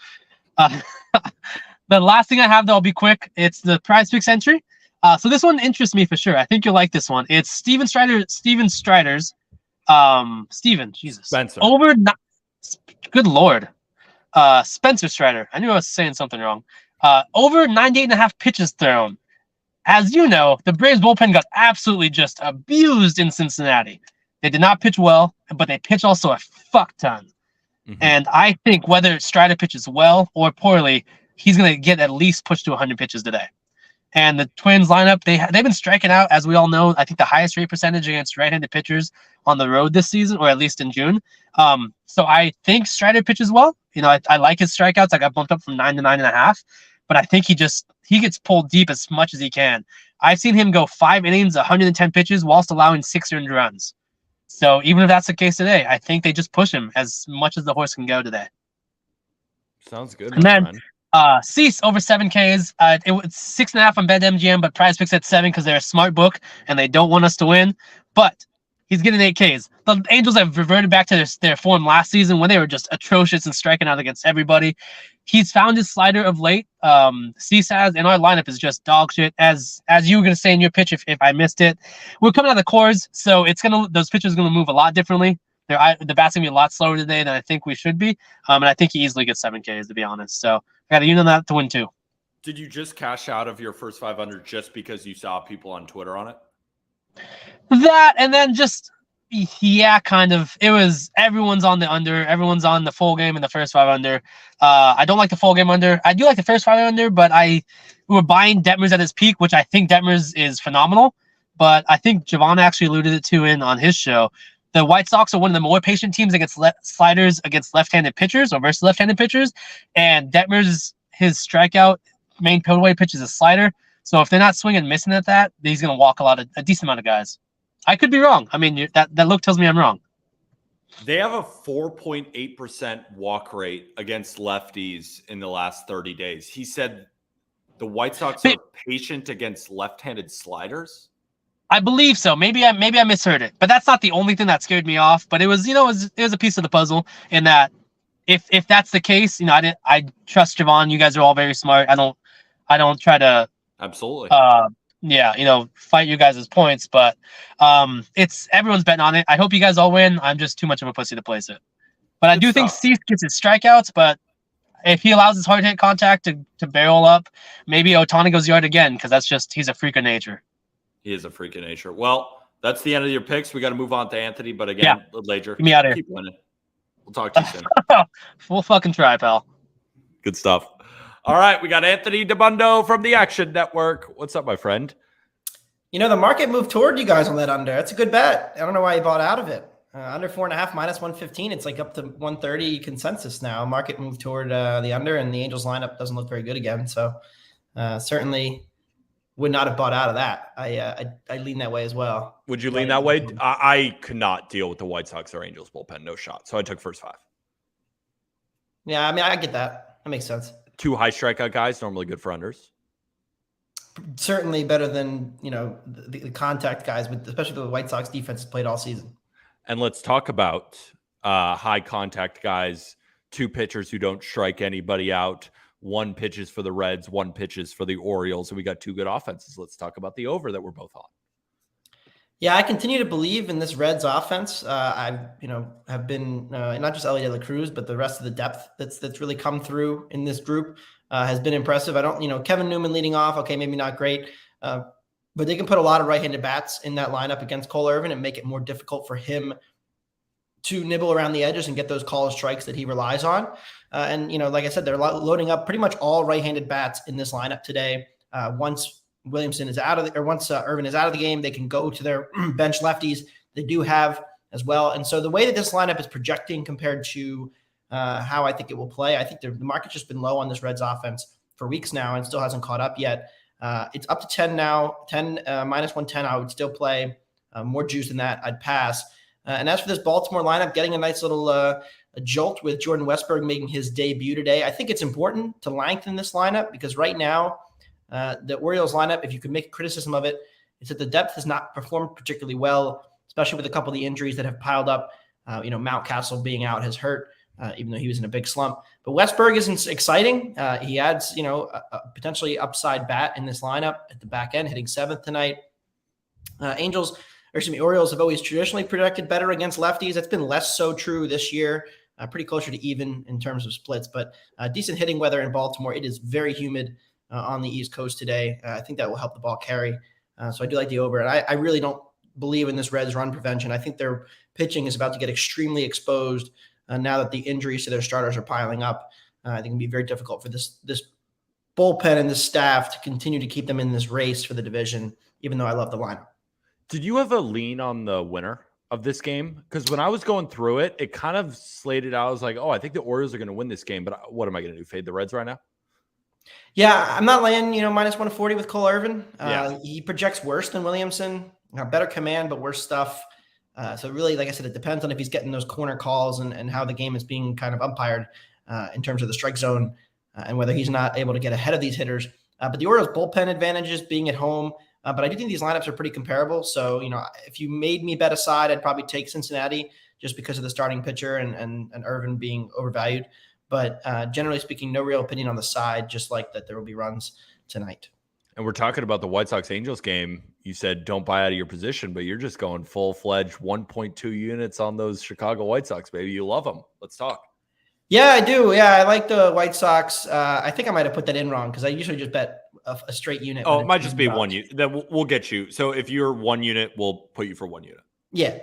C: The last thing I have, though, I'll be quick. It's the Prize Picks entry. So this one interests me for sure. I think you'll like this one. It's Steven Strider's. Jesus.
A: Spencer.
C: Good Lord. Spencer Strider. I knew I was saying something wrong. Over 98.5 pitches thrown. As you know, the Braves bullpen got absolutely just abused in Cincinnati. They did not pitch well, but they pitch also a fuck ton. Mm-hmm. And I think whether Strider pitches well or poorly, he's going to get at least pushed to 100 pitches today. And the Twins lineup, they've been striking out, as we all know. I think the highest rate percentage against right-handed pitchers on the road this season, or at least in June. So I think Strider pitches well. You know, I like his strikeouts. I got bumped up from 9 to 9.5, but I think he gets pulled deep as much as he can. I've seen him go 5 innings, 110 pitches, whilst allowing 6 earned runs. So even if that's the case today, I think they just push him as much as the horse can go today.
A: Sounds good.
C: And then Cease over 7 Ks. It was 6.5 on BetMGM, but Prize Picks at 7 because they're a smart book and they don't want us to win. But he's getting 8 Ks. The Angels have reverted back to their form last season when they were just atrocious and striking out against everybody. He's found his slider of late. Cease has, and our lineup is just dog shit. As you were gonna say in your pitch, if I missed it, we're coming out of the cores, so those pitchers are gonna move a lot differently. The bat's gonna be a lot slower today than I think we should be. And I think he easily gets 7 Ks, to be honest. So I got a unit on that to win too.
A: Did you just cash out of your first 500 just because you saw people on Twitter on it?
C: That, and then just, yeah, kind of. It was everyone's on the under. Everyone's on the full game in the first 5 under. I don't like the full game under. I do like the first 5 under, but we were buying Detmers at his peak, which I think Detmers is phenomenal. But I think Javon actually alluded it to on his show. The White Sox are one of the more patient teams against sliders against left-handed pitchers or versus left-handed pitchers. And Detmers, his strikeout main total way pitch is a slider. So if they're not swinging and missing at that, he's going to walk a decent amount of guys. I could be wrong. I mean, that look tells me I'm wrong.
A: They have a 4.8% walk rate against lefties in the last 30 days. He said the White Sox are patient against left-handed sliders.
C: I believe so. Maybe I misheard it, but that's not the only thing that scared me off. But it was, it was a piece of the puzzle in that if that's the case, I trust Javon. You guys are all very smart. I don't try to
A: absolutely.
C: Fight you guys' points, but it's everyone's betting on it. I hope you guys all win. I'm just too much of a pussy to place it. But I do think Cease gets his strikeouts, but if he allows his hard hit contact to barrel up, maybe Ohtani goes yard again because he's a freak of nature.
A: He is a freak of nature. Well, that's the end of your picks. We got to move on to Anthony, but again, Lager,
C: get me out of here.
A: Keep winning. We'll talk to you soon.
C: We'll fucking try, pal.
A: Good stuff. All right, we got Anthony DeBundo from the Action Network. What's up, my friend?
D: The market moved toward you guys on that under. That's a good bet. I don't know why you bought out of it. Under 4.5 minus 115. It's like up to 130 consensus now. Market moved toward the under, and the Angels lineup doesn't look very good again. So certainly would not have bought out of that. I lean that way as well.
A: Would you lean that way? I could not deal with the White Sox or Angels bullpen. No shot. So I took first 5.
D: Yeah, I mean, I get that. That makes sense.
A: 2 high strikeout guys, normally good for unders.
D: Certainly better than, the contact guys, especially the White Sox defense has played all season.
A: And let's talk about high contact guys, 2 pitchers who don't strike anybody out. 1 pitches for the Reds, 1 pitches for the Orioles. And we got 2 good offenses. Let's talk about the over that we're both on.
D: Yeah, I continue to believe in this Reds offense. I have been not just Ellie De La Cruz, but the rest of the depth that's really come through in this group has been impressive. I don't, Kevin Newman leading off. Okay, maybe not great, but they can put a lot of right-handed bats in that lineup against Cole Irvin and make it more difficult for him to nibble around the edges and get those call strikes that he relies on. And like I said, they're loading up pretty much all right-handed bats in this lineup today. Once Williamson is once Irvin is out of the game, they can go to their bench lefties. They do have as well. And so the way that this lineup is projecting compared to how I think it will play, I think the market's just been low on this Reds offense for weeks now and still hasn't caught up yet. It's up to 10 now, 10 minus 110. I would still play more juice than that. I'd pass. And as for this Baltimore lineup, getting a nice little a jolt with Jordan Westburg making his debut today. I think it's important to lengthen this lineup because right now, the Orioles lineup, if you could make criticism of it, is that the depth has not performed particularly well, especially with a couple of the injuries that have piled up. Mountcastle being out has hurt, even though he was in a big slump. But Westburg is exciting. He adds, a potentially upside bat in this lineup at the back end, hitting 7th tonight. Orioles have always traditionally projected better against lefties. That's been less so true this year. Pretty closer to even in terms of splits, but decent hitting weather in Baltimore. It is very humid on the East Coast today. I think that will help the ball carry. So I do like the over. And I really don't believe in this Reds run prevention. I think their pitching is about to get extremely exposed now that the injuries to their starters are piling up. I think it'll be very difficult for this bullpen and this staff to continue to keep them in this race for the division, even though I love the lineup.
A: Did you have a lean on the winner of this game? Because when I was going through it, it kind of slated out. I was like, I think the Orioles are going to win this game. But what am I going to do? Fade the Reds right now?
D: Yeah, I'm not laying, minus 140 with Cole Irvin.
A: Yeah.
D: He projects worse than Williamson. Better command, but worse stuff. So really, like I said, it depends on if he's getting those corner calls and how the game is being kind of umpired in terms of the strike zone and whether he's not able to get ahead of these hitters. But the Orioles bullpen advantages being at home. But I do think these lineups are pretty comparable. So, if you made me bet aside, I'd probably take Cincinnati just because of the starting pitcher and Irvin being overvalued. But generally speaking, no real opinion on the side, just like that there will be runs tonight.
A: And we're talking about the White Sox-Angels game. You said don't buy out of your position, but you're just going full-fledged 1.2 units on those Chicago White Sox, baby. You love them. Let's talk.
D: Yeah, I do. Yeah, I like the White Sox. I think I might have put that in wrong because I usually just bet a straight unit.
A: Oh, it might just be 1 unit. Then we'll get you. So if you're 1 unit, we'll put you for 1 unit.
D: Yeah.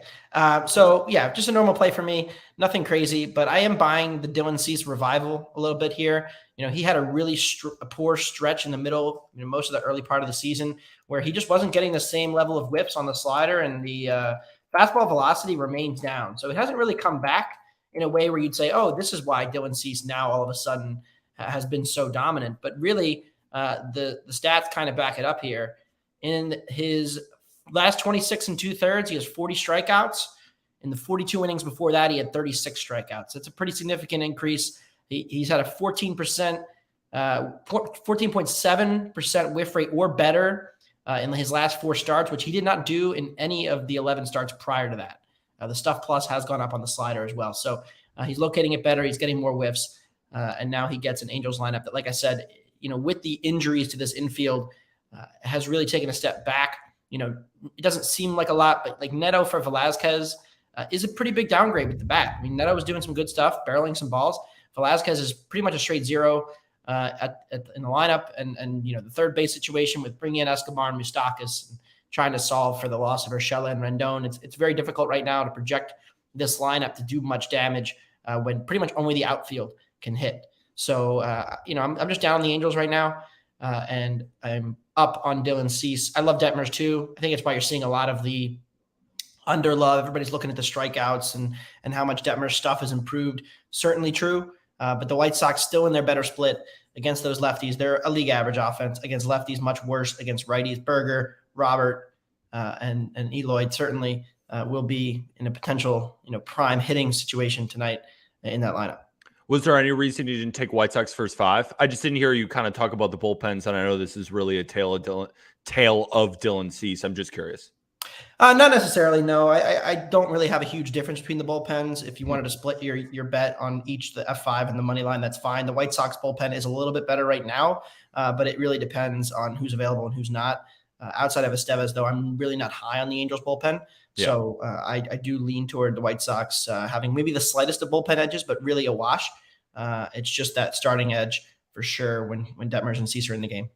D: Just a normal play for me. Nothing crazy, but I am buying the Dylan Cease revival a little bit here. He had a really poor stretch in the middle, most of the early part of the season where he just wasn't getting the same level of whips on the slider and the fastball velocity remains down. So it hasn't really come back in a way where you'd say, oh, this is why Dylan Cease now all of a sudden has been so dominant. But really, the stats kind of back it up here. In his last 26 and 2/3, he has 40 strikeouts. In the 42 innings before that, he had 36 strikeouts. It's a pretty significant increase. He's had a 14.7% whiff rate or better in his last 4 starts, which he did not do in any of the 11 starts prior to that. The stuff plus has gone up on the slider as well. So he's locating it better. He's getting more whiffs. And now he gets an Angels lineup that, like I said, with the injuries to this infield, has really taken a step back. It doesn't seem like a lot, but like Neto for Velazquez is a pretty big downgrade with the bat. I mean, Neto was doing some good stuff, barreling some balls. Velazquez is pretty much a straight zero in the lineup. And the third base situation with bringing in Escobar and Moustakas and trying to solve for the loss of Urshela and Rendon. It's very difficult right now to project this lineup to do much damage when pretty much only the outfield can hit. So, I'm just down on the Angels right now, and I'm up on Dylan Cease. I love Detmers too. I think it's why you're seeing a lot of the under love. Everybody's looking at the strikeouts and how much Detmer's stuff has improved. Certainly true. But the White Sox still in their better split against those lefties. They're a league average offense against lefties, much worse against righties. Berger, Robert, and Eloy certainly will be in a potential prime hitting situation tonight in that lineup.
A: Was there any reason you didn't take White Sox first 5? I just didn't hear you kind of talk about the bullpens, and I know this is really a tale of Dylan Cease. I'm just curious.
D: Not necessarily, no. I don't really have a huge difference between the bullpens. If you wanted to split your bet on each, the F5 and the money line, that's fine. The White Sox bullpen is a little bit better right now, but it really depends on who's available and who's not. Outside of Estevez, though, I'm really not high on the Angels bullpen. Yeah. So I do lean toward the White Sox having maybe the slightest of bullpen edges, but really a wash. It's just that starting edge for sure when Detmers and Cease are in the game.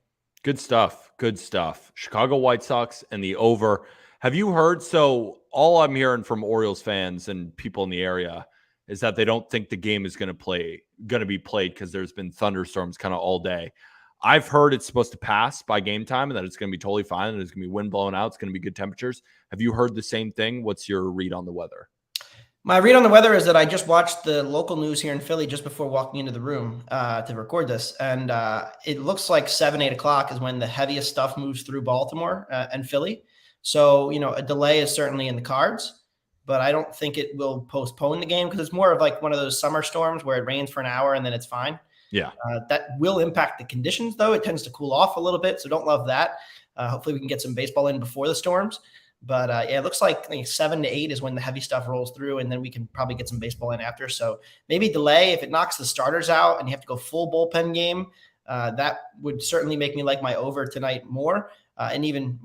A: Good stuff. Good stuff. Chicago White Sox and the over. Have you heard? So all I'm hearing from Orioles fans and people in the area is that they don't think the game is going to be played because there's been thunderstorms kind of all day. I've heard it's supposed to pass by game time and that it's going to be totally fine and there's going to be wind blowing out. It's going to be good temperatures. Have you heard the same thing? What's your read on the weather?
D: My read on the weather is that I just watched the local news here in Philly just before walking into the room to record this. And it looks like 7-8 o'clock is when the heaviest stuff moves through Baltimore and Philly. So, a delay is certainly in the cards, but I don't think it will postpone the game because it's more of like one of those summer storms where it rains for an hour and then it's fine.
A: Yeah.
D: That will impact the conditions, though. It tends to cool off a little bit, so don't love that. Hopefully we can get some baseball in before the storms. But, it looks like 7 to 8 is when the heavy stuff rolls through, and then we can probably get some baseball in after. So maybe delay. If it knocks the starters out and you have to go full bullpen game, that would certainly make me like my over tonight more, and even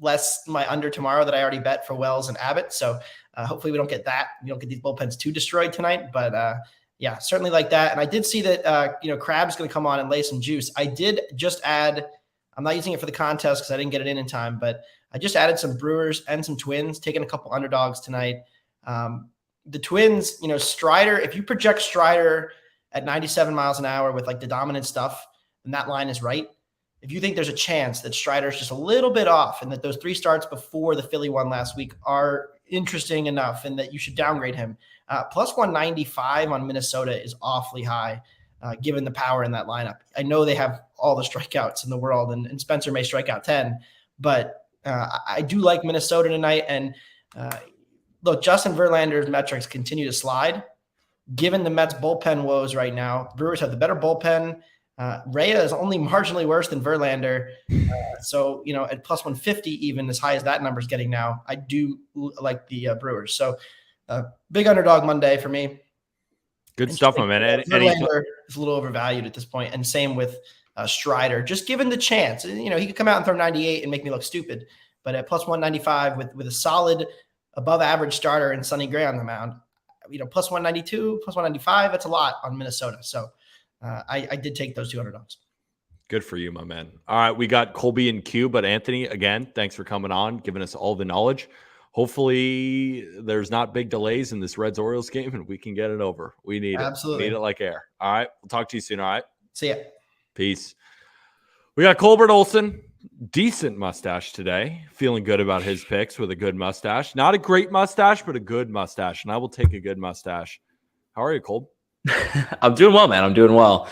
D: less my under tomorrow that I already bet for Wells and Abbott. So hopefully we don't get that. We don't get these bullpens too destroyed tonight. But, yeah, certainly like that. And I did see that, Crab's going to come on and lay some juice. I did just add – I'm not using it for the contest because I didn't get it in time, but I just added some Brewers and some Twins, taking a couple underdogs tonight. The Twins, Strider, if you project Strider at 97 miles an hour with like the dominant stuff, and that line is right. If you think there's a chance that Strider is just a little bit off and that those 3 starts before the Philly one last week are interesting enough and that you should downgrade him, plus 195 on Minnesota is awfully high. Given the power in that lineup. I know they have all the strikeouts in the world, and Spencer may strike out 10, but I do like Minnesota tonight. And look, Justin Verlander's metrics continue to slide. Given the Mets bullpen woes right now, Brewers have the better bullpen. Rhea is only marginally worse than Verlander. So, at plus 150, even as high as that number is getting now, I do like the Brewers. So big underdog Monday for me.
A: Good stuff, my man.
D: Verlander is a little overvalued at this point, and same with Strider. Just given the chance, he could come out and throw 98 and make me look stupid. But at plus 195 with a solid, above-average starter and Sonny Gray on the mound, plus 192, plus 195, that's a lot on Minnesota. So I did take those 2 underdogs.
A: Good for you, my man. All right, we got Colby and Q, but Anthony, again, thanks for coming on, giving us all the knowledge. Hopefully there's not big delays in this Reds-Orioles game and we can get it over. We need
D: Absolutely.
A: It. We need it like air. All right. We'll talk to you soon. All right.
D: See ya.
A: Peace. We got Colbert Olson. Decent mustache today. Feeling good about his picks with a good mustache. Not a great mustache, but a good mustache. And I will take a good mustache. How are you, Colb?
E: I'm doing well, man. I'm doing well.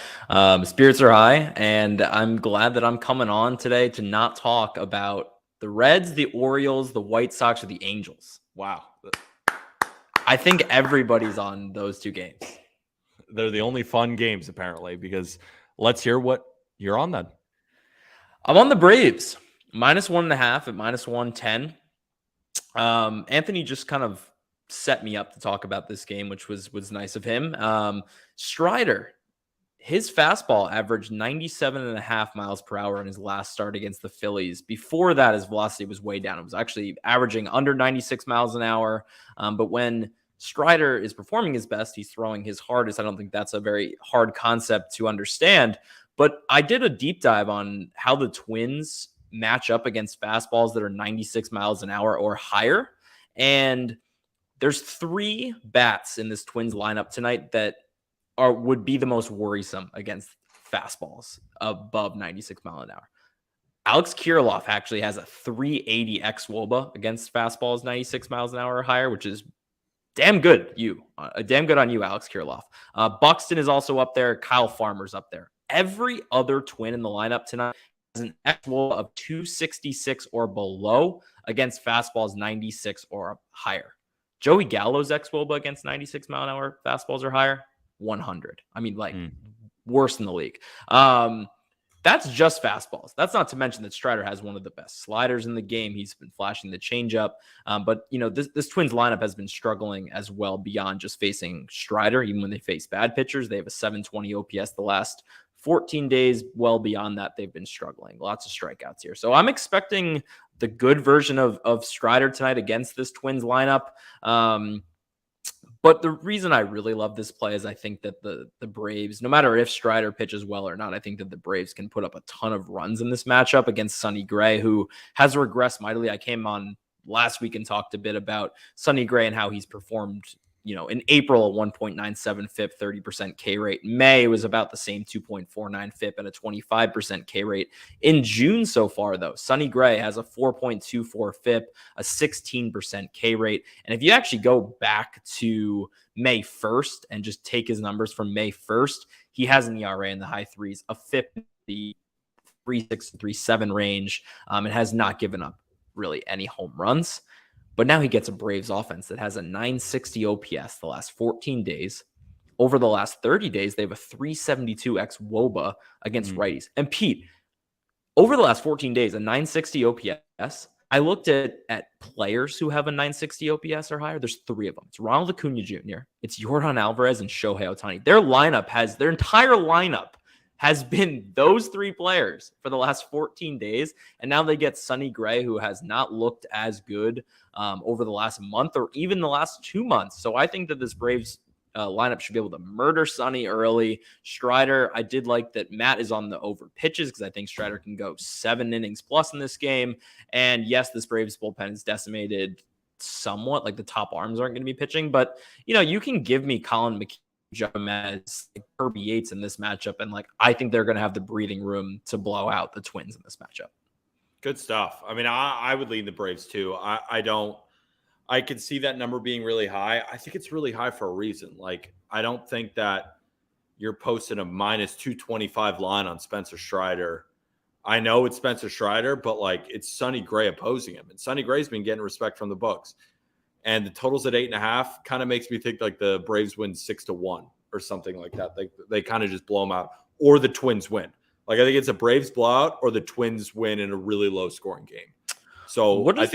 E: Spirits are high, and I'm glad that I'm coming on today to not talk about the Reds, the Orioles, the White Sox, or the Angels.
A: Wow.
E: I think everybody's on those two games.
A: They're the only fun games, apparently, because let's hear what you're on then.
E: I'm on the Braves, -1.5 at -110. Anthony just kind of set me up to talk about this game, which was nice of him. Strider, his fastball averaged 97.5 miles per hour in his last start against the Phillies. Before that, his velocity was way down. It was actually averaging under 96 miles an hour. But when Strider is performing his best, he's throwing his hardest. I don't think that's a very hard concept to understand. But I did a deep dive on how the Twins match up against fastballs that are 96 miles an hour or higher. And there's 3 bats in this Twins lineup tonight that would be the most worrisome against fastballs above 96 mile an hour. Alex Kirilloff actually has a 380 xWOBA against fastballs 96 miles an hour or higher, which is damn good. Damn good on you, Alex Kirilloff. Buxton is also up there. Kyle Farmer's up there. Every other Twin in the lineup tonight has an xWOBA of 266 or below against fastballs 96 or higher. Joey Gallo's xWOBA against 96 mile an hour fastballs or higher, 100. I mean, worse in the league. That's just fastballs. That's not to mention that Strider has one of the best sliders in the game. He's been flashing the changeup. But, this Twins lineup has been struggling as well beyond just facing Strider. Even when they face bad pitchers, they have a 720 OPS the last 14 days. Well beyond that, they've been struggling. Lots of strikeouts here. So I'm expecting the good version of Strider tonight against this Twins lineup. But the reason I really love this play is I think that the Braves, no matter if Strider pitches well or not, I think that the Braves can put up a ton of runs in this matchup against Sonny Gray, who has regressed mightily. I came on last week and talked a bit about Sonny Gray and how he's performed. In April, a 1.97 FIP, 30% K rate. In May, it was about the same 2.49 FIP and a 25% K rate. In June so far, though, Sonny Gray has a 4.24 FIP, a 16% K rate. And if you actually go back to May 1st and just take his numbers from May 1st, he has an ERA in the high threes, a FIP in the 3.6 to 3.7 range, and has not given up really any home runs. But now he gets a Braves offense that has a 960 OPS the last 14 days. Over the last 30 days, they have a 372 xWOBA against righties. And Pete, over the last 14 days, a 960 OPS, I looked at players who have a 960 OPS or higher. There's 3 of them. It's Ronald Acuna Jr., it's Yordan Alvarez, and Shohei Ohtani. Their entire lineup has been those 3 players for the last 14 days. And now they get Sonny Gray, who has not looked as good over the last month or even the last 2 months. So I think that this Braves lineup should be able to murder Sonny early. Strider, I did like that Matt is on the over pitches because I think Strider can go 7 innings plus in this game. And yes, this Braves bullpen is decimated somewhat. Like the top arms aren't going to be pitching, but you can give me Colin McKee, Jomez, Kirby Yates in this matchup, and I think they're going to have the breathing room to blow out the Twins in this matchup.
A: Good stuff. I mean, I would lean the Braves too. I could see that number being really high. I think it's really high for a reason. I don't think that you're posting a -225 line on Spencer Strider. I know it's Spencer Strider, but it's Sonny Gray opposing him, and Sonny Gray's been getting respect from the books. And the total's at 8.5 kind of makes me think the Braves win 6-1 or something like that. They kind of just blow them out, or the Twins win. I think it's a Braves blowout or the Twins win in a really low scoring game. So
E: what does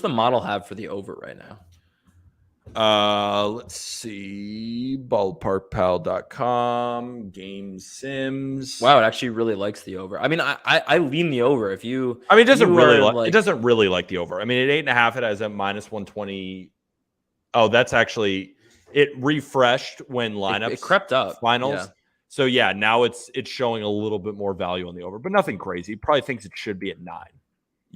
E: the model have for the over right now?
A: Let's see. Ballparkpal.com, Game Sims.
E: Wow, it actually really likes the over. I mean, I lean the over. If you,
A: it doesn't really it doesn't really like the over. I mean, at 8.5, it has a -120. Oh, that's actually it refreshed when lineups
E: it crept up
A: finals.
E: Yeah.
A: So yeah, now it's showing a little bit more value on the over, but nothing crazy. Probably thinks it should be at 9.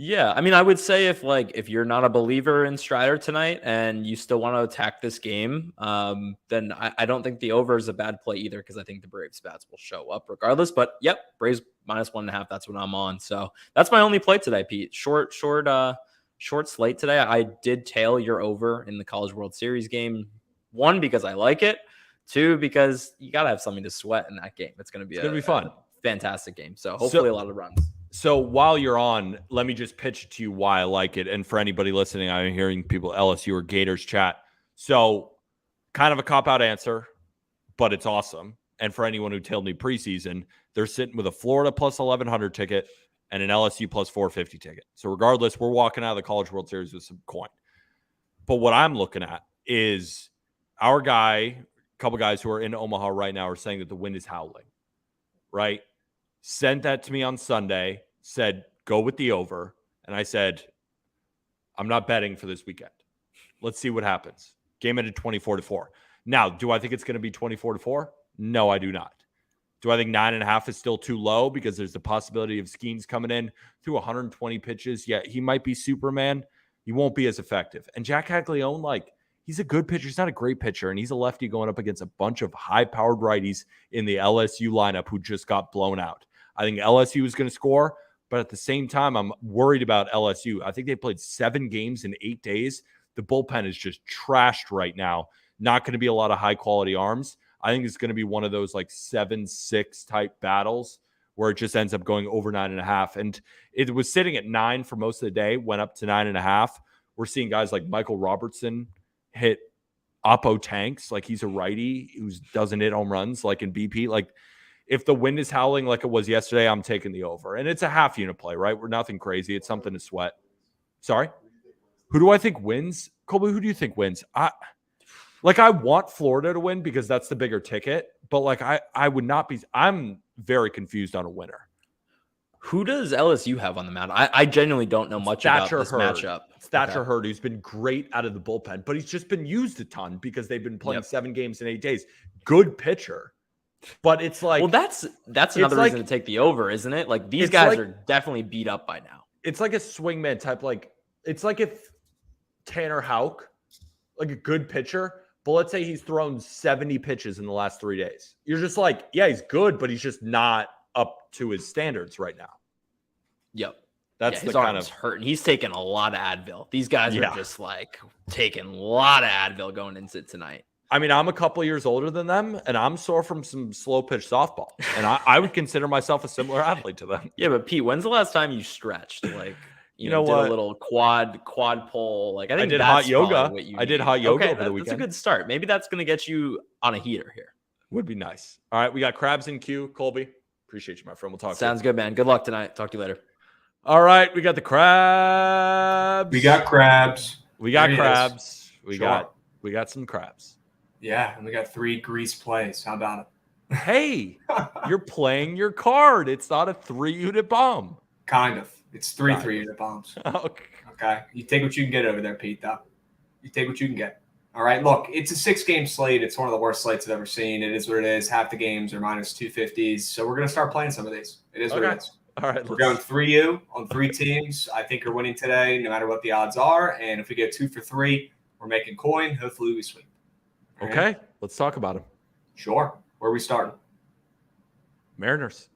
E: Yeah, I mean, I would say if you're not a believer in Strider tonight and you still want to attack this game, then I don't think the over is a bad play either, because I think the Braves bats will show up regardless. But yep, Braves -1.5. That's what I'm on. So that's my only play today, Pete. Short slate today. I did tail your over in the College World Series game. 1, because I like it. 2, because you got to have something to sweat in that game. It's going to be
A: fun.
E: A fantastic game. So hopefully a lot of runs.
A: So while you're on, let me just pitch to you why I like it. And for anybody listening, I'm hearing people LSU or Gators chat. So kind of a cop-out answer, but it's awesome. And for anyone who told me preseason, they're sitting with a Florida plus 1,100 ticket and an LSU plus 450 ticket. So regardless, we're walking out of the College World Series with some coin. But what I'm looking at is our guy, a couple guys who are in Omaha right now are saying that the wind is howling, right? Sent that to me on Sunday, said, go with the over. And I said, I'm not betting for this weekend. Let's see what happens. Game ended 24-4. Now, do I think it's going to be 24-4? No, I do not. Do I think 9.5 is still too low because there's the possibility of Skeens coming in through 120 pitches? Yeah, he might be Superman. He won't be as effective. And Jack Caglione, he's a good pitcher. He's not a great pitcher, and he's a lefty going up against a bunch of high-powered righties in the LSU lineup who just got blown out. I think LSU is going to score, but at the same time, I'm worried about LSU. I think they played 7 games in 8 days. The bullpen is just trashed right now. Not going to be a lot of high-quality arms. I think it's going to be one of those 7-6 type battles where it just ends up going over 9.5. And it was sitting at 9 for most of the day, went up to 9.5. We're seeing guys like Michael Robertson hit Oppo tanks. He's a righty who doesn't hit home runs in BP. If the wind is howling like it was yesterday, I'm taking the over. And it's a half unit play, right? We're nothing crazy. It's something to sweat. Sorry? Who do I think wins? Colby, who do you think wins? I want Florida to win because that's the bigger ticket. But I would not be – I'm very confused on a winner.
E: Who does LSU have on the mound? I genuinely don't know much about this matchup.
A: Thatcher Hurd, who's been great out of the bullpen, but he's just been used a ton because they've been playing 7 games in 8 days. Good pitcher. But it's
E: that's another reason to take the over, isn't it? These guys are definitely beat up by now.
A: It's like a swingman type. It's like if Tanner Houck, a good pitcher, but let's say he's thrown 70 pitches in the last 3 days. You're just yeah, he's good, but he's just not up to his standards right now.
E: Yep.
A: That's
E: his
A: the kind
E: arm's
A: of
E: hurting. He's taking a lot of Advil. These guys are just taking a lot of Advil going into tonight.
A: I mean, I'm a couple years older than them, and I'm sore from some slow pitch softball. And I would consider myself a similar athlete to them.
E: Yeah, but Pete, when's the last time you stretched? You know
A: did
E: what? A little quad pull. I
A: did hot yoga. I did hot yoga over the weekend.
E: That's a good start. Maybe that's going to get you on a heater here.
A: Would be nice. All right, we got crabs in queue. Colby, appreciate you, my friend. We'll talk.
E: Sounds good, man. Good luck tonight. Talk to you later.
A: All right, we got the crabs.
F: We got crabs.
A: We got crabs. We got some crabs.
F: Yeah, and we got 3 grease plays. How about it?
A: Hey, you're playing your card. It's not a 3-unit bomb.
F: Kind of. It's 3 3-unit bombs. Okay. You take what you can get over there, Pete, though. You take what you can get. All right. Look, it's a 6-game slate. It's one of the worst slates I've ever seen. It is what it is. Half the games are minus 250s. So we're going to start playing some of these. It is what it is.
A: All right.
F: We're going 3U on 3 teams. I think you're winning today, no matter what the odds are. And if we get 2 for 3, we're making coin. Hopefully we sweep.
A: Okay. Right. Let's talk about them.
F: Sure. Where are we starting?
A: Mariners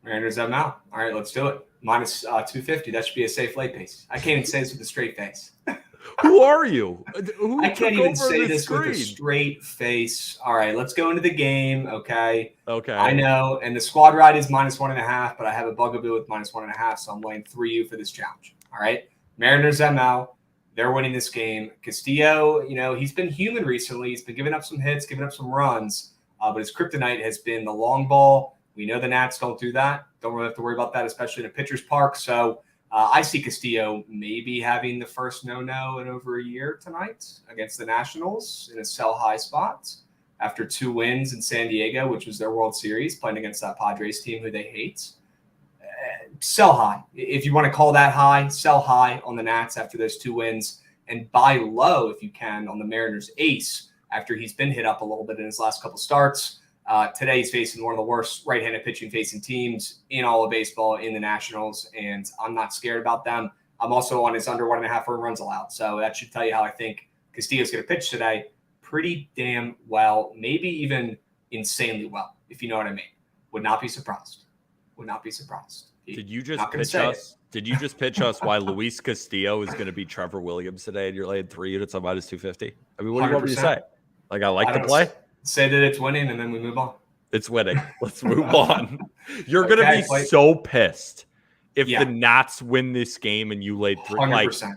F: have them out. All right, let's do it. Minus 250. That should be a safe late pace. I can't even say this with a straight face.
A: Who are you?
F: I can't even say this with a straight face. All right, let's go into the game. Okay. I know. And the squad ride is minus 1.5, but I have a bugaboo with minus 1.5, so I'm laying 3U for this challenge. All right. Mariners ML. They're winning this game. Castillo, he's been human recently. He's been giving up some hits, giving up some runs, but his kryptonite has been the long ball. We know the Nats don't do that. Don't really have to worry about that, especially in a pitcher's park. So I see Castillo maybe having the first no-no in over a year tonight against the Nationals in a sell-high spot after 2 wins in San Diego, which was their World Series, playing against that Padres team who they hate. Sell high. If you want to call that high, sell high on the Nats after those 2 wins and buy low if you can on the Mariners ace after he's been hit up a little bit in his last couple starts. Today he's facing one of the worst right-handed pitching facing teams in all of baseball in the Nationals, and I'm not scared about them. I'm also on his under 1.5 earned runs allowed. So that should tell you how I think Castillo's going to pitch today. Pretty damn well, maybe even insanely well, if you know what I mean. Would not be surprised.
A: Did you just pitch us? Did you just pitch us why Luis Castillo is going to be Trevor Williams today, and you're laying 3 units on minus 250? I mean, what do you want me to say? I like 100%. The play.
F: Say that it's winning, and then we move on.
A: It's winning. Let's move on. You're going to be so pissed if the Nats win this game and you laid 3.
F: 100%.
A: Like,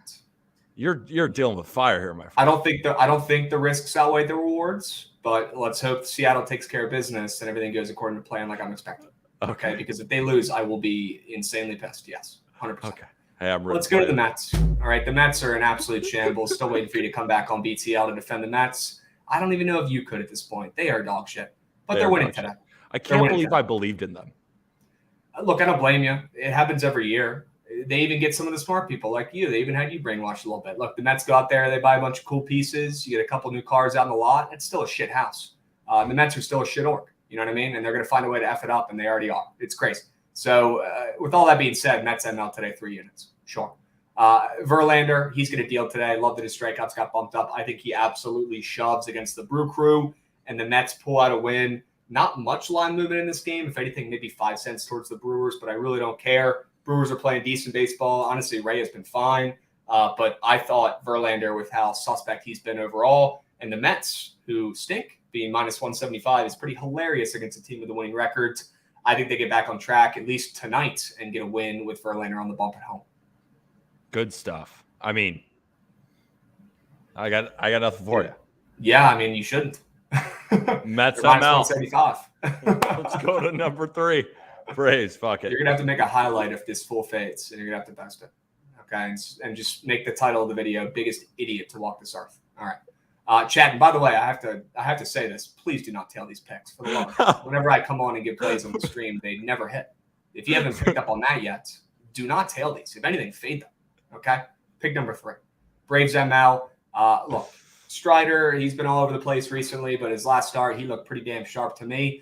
A: you're dealing with fire here, my friend.
F: I don't think the risks outweigh the rewards, but let's hope Seattle takes care of business and everything goes according to plan like I'm expecting. Okay, because if they lose, I will be insanely pissed. Yes, 100%.
A: Okay. Hey,
F: Let's go to the Mets. All right, the Mets are an absolute shambles. Still waiting for you to come back on BTL to defend the Mets. I don't even know if you could at this point. They are dog shit, but they're winning today.
A: I can't believe I believed in them.
F: Look, I don't blame you. It happens every year. They even get some of the smart people like you. They even had you brainwashed a little bit. Look, the Mets go out there. They buy a bunch of cool pieces. You get a couple new cars out in the lot. It's still a shit house. The Mets are still a shit org. You know what I mean? And they're going to find a way to F it up, and they already are. It's crazy. So with all that being said, Mets ML today, 3 units. Sure. Verlander, he's going to deal today. I love that his strikeouts got bumped up. I think he absolutely shoves against the Brew Crew, and the Mets pull out a win. Not much line movement in this game. If anything, maybe 5 cents towards the Brewers, but I really don't care. Brewers are playing decent baseball. Honestly, Ray has been fine. But I thought Verlander, with how suspect he's been overall, and the Mets, who stink, being minus 175, is pretty hilarious against a team with a winning record. I think they get back on track, at least tonight, and get a win with Verlander on the bump at home.
A: Good stuff. I mean, I got nothing for you.
F: Yeah, I mean, you shouldn't.
A: Mets ML.
F: 175.
A: Let's go to number 3. Braves, fuck it.
F: You're going to have to make a highlight if this full fades, and you're going to have to post it. Okay, and just make the title of the video, biggest idiot to walk this earth. All right. Chat, and by the way, I have to say this. Please do not tail these picks. For the love of God. Whenever I come on and give plays on the stream, they never hit. If you haven't picked up on that yet, do not tail these. If anything, fade them. Okay? Pick number 3. Braves ML. Look, Strider, he's been all over the place recently, but his last start, he looked pretty damn sharp to me.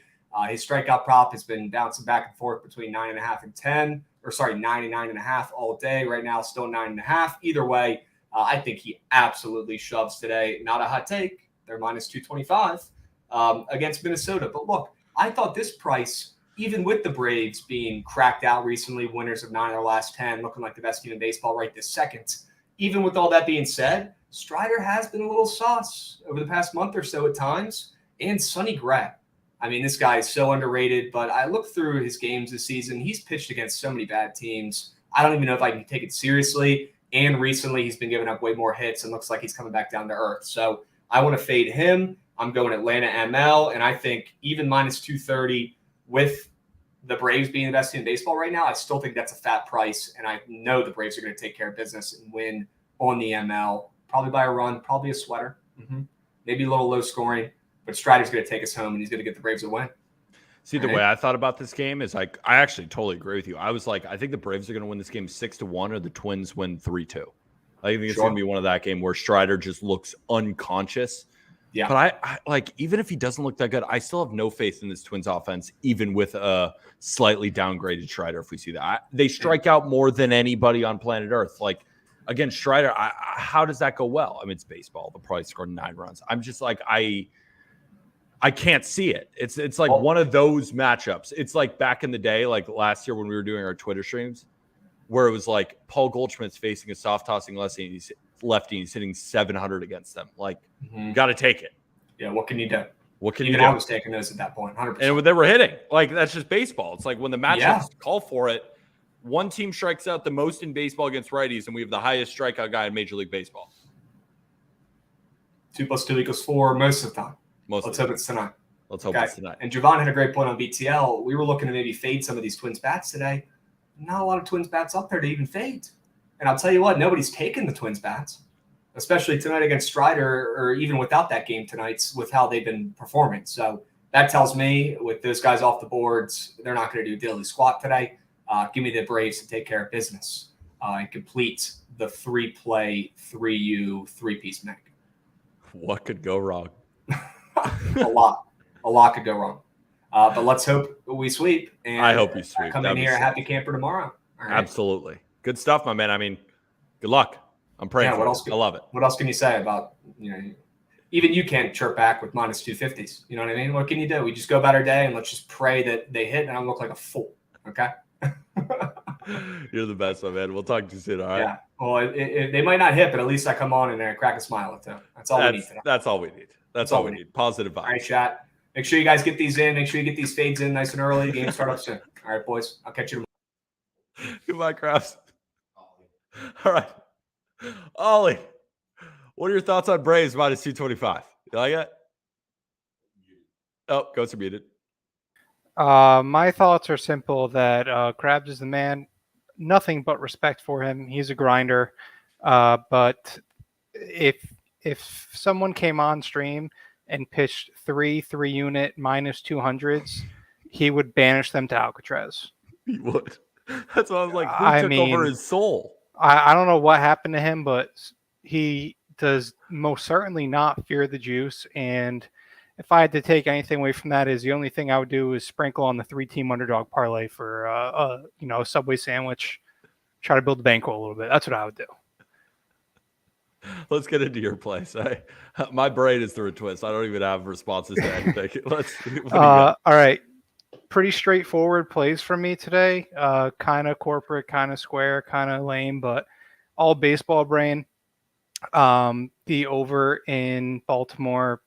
F: His strikeout prop has been bouncing back and forth between 9.5 and 10, or sorry, 9 and 9.5 all day. Right now, still 9.5. Either way, I think he absolutely shoves today. Not a hot take. They're minus 225 against Minnesota. But look, I thought this price, even with the Braves being cracked out recently, winners of 9 of their last 10, looking like the best team in baseball right this second. Even with all that being said, Strider has been a little sauce over the past month or so at times. And Sonny Gray. I mean, this guy is so underrated, but I look through his games this season. He's pitched against so many bad teams. I don't even know if I can take it seriously. And recently, he's been giving up way more hits and looks like he's coming back down to earth. So I want to fade him. I'm going Atlanta ML, and I think even minus 230 with the Braves being the best team in baseball right now, I still think that's a fat price, and I know the Braves are going to take care of business and win on the ML, probably by a run, probably a sweater, maybe a little low scoring. But Strider's going to take us home, and he's going to get the Braves a win.
A: See, the way I thought about this game is like, I actually totally agree with you. I was like, I think the Braves are going to win this game 6-1, or the Twins win 3-2. I think it's going to be one of that game where Strider just looks unconscious. Yeah. But I like, even if he doesn't look that good, I still have no faith in this Twins offense, even with a slightly downgraded Strider. If we see that, they strike out more than anybody on planet Earth. Like, again, Strider, how does that go well? I mean, it's baseball. They'll probably score 9 runs. I'm just like, I can't see it. It's like one of those matchups. It's like back in the day, like last year when we were doing our Twitter streams, where it was like Paul Goldschmidt's facing a soft tossing lefty, and he's hitting 700 against them. Like, you got to take it.
F: Yeah, what can you do?
A: What can
F: you do?
A: Even
F: I was taking those at that point, 100%.
A: And they were hitting. Like, that's just baseball. It's like when the matchups call for it, one team strikes out the most in baseball against righties, and we have the highest strikeout guy in Major League Baseball.
F: 2 + 2 = 4 most of the time. Let's hope it's tonight.
A: Let's hope it's tonight.
F: And Javon had a great point on BTL. We were looking to maybe fade some of these Twins bats today. Not a lot of Twins bats up there to even fade. And I'll tell you what, nobody's taken the Twins bats, especially tonight against Strider, or even without that game tonight with how they've been performing. So that tells me with those guys off the boards, they're not going to do diddly squat today. Give me the Braves to take care of business and complete the 3-play, 3U, 3-piece make.
A: What could go wrong?
F: A lot could go wrong. But let's hope we sweep. And
A: I hope you sweep.
F: Come in here, happy camper tomorrow. All right.
A: Absolutely. Good stuff, my man. I mean, good luck. I'm praying for you. I love it.
F: What else can you say about, even you can't chirp back with minus 250s. You know what I mean? What can you do? We just go about our day and let's just pray that they hit and I don't look like a fool. Okay?
A: You're the best, my man. We'll talk to you soon, all right?
F: Yeah. Well, they might not hit, but at least I come on and I crack a smile at them. That's all we need today.
A: That's all we need. That's all we need. Positive vibes.
F: All right, chat. Make sure you guys get these in. Make sure you get these fades in nice and early. Game start up soon. All right, boys. I'll catch you tomorrow.
A: Goodbye, Krabs. All right. Ollie, what are your thoughts on Braves minus 225? You like it? Oh, ghosts are muted.
G: My thoughts are simple that Krabs is the man. Nothing but respect for him. He's a grinder. But if someone came on stream and pitched 3-unit minus 200s, he would banish them to Alcatraz.
A: He would. That's why I was like, who took over his soul?
G: I don't know what happened to him, but he does most certainly not fear the juice. And if I had to take anything away from that, is the only thing I would do is sprinkle on the 3-team underdog parlay for a Subway sandwich. Try to build the bankroll a little bit. That's what I would do.
A: Let's get into your place. My brain is through a twist. I don't even have responses to anything.
G: All right. Pretty straightforward plays for me today. Kind of corporate, kind of square, kind of lame, but all baseball brain. The over in Baltimore.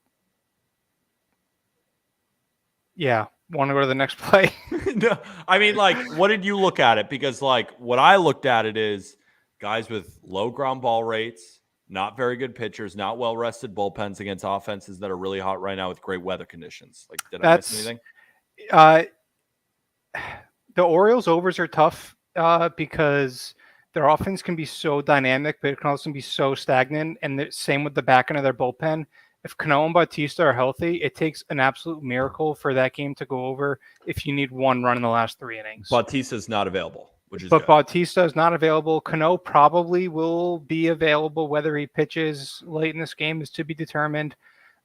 G: Yeah. Want to go to the next play?
A: No, I mean, what did you look at it? Because, what I looked at it is guys with low ground ball rates, not very good pitchers, not well-rested bullpens against offenses that are really hot right now with great weather conditions. Did I miss anything?
G: The Orioles overs are tough because their offense can be so dynamic, but it can also be so stagnant. And the same with the back end of their bullpen. If Cano and Bautista are healthy, it takes an absolute miracle for that game to go over if you need one run in the last 3 innings.
A: Bautista's not available,
G: but Bautista is not available. Cano probably will be available. Whether he pitches late in this game is to be determined.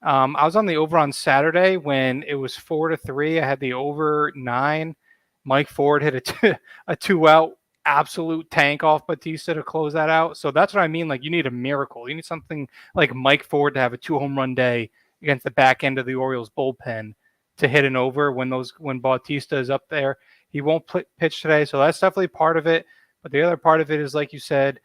G: I was on the over on Saturday when it was 4-3. I had the over 9. Mike Ford hit a 2-out absolute tank off Bautista to close that out. So that's what I mean. You need a miracle. You need something like Mike Ford to have a 2-home run day against the back end of the Orioles bullpen to hit an over when Bautista is up there. He won't pitch today, so that's definitely part of it. But the other part of it is, like you said,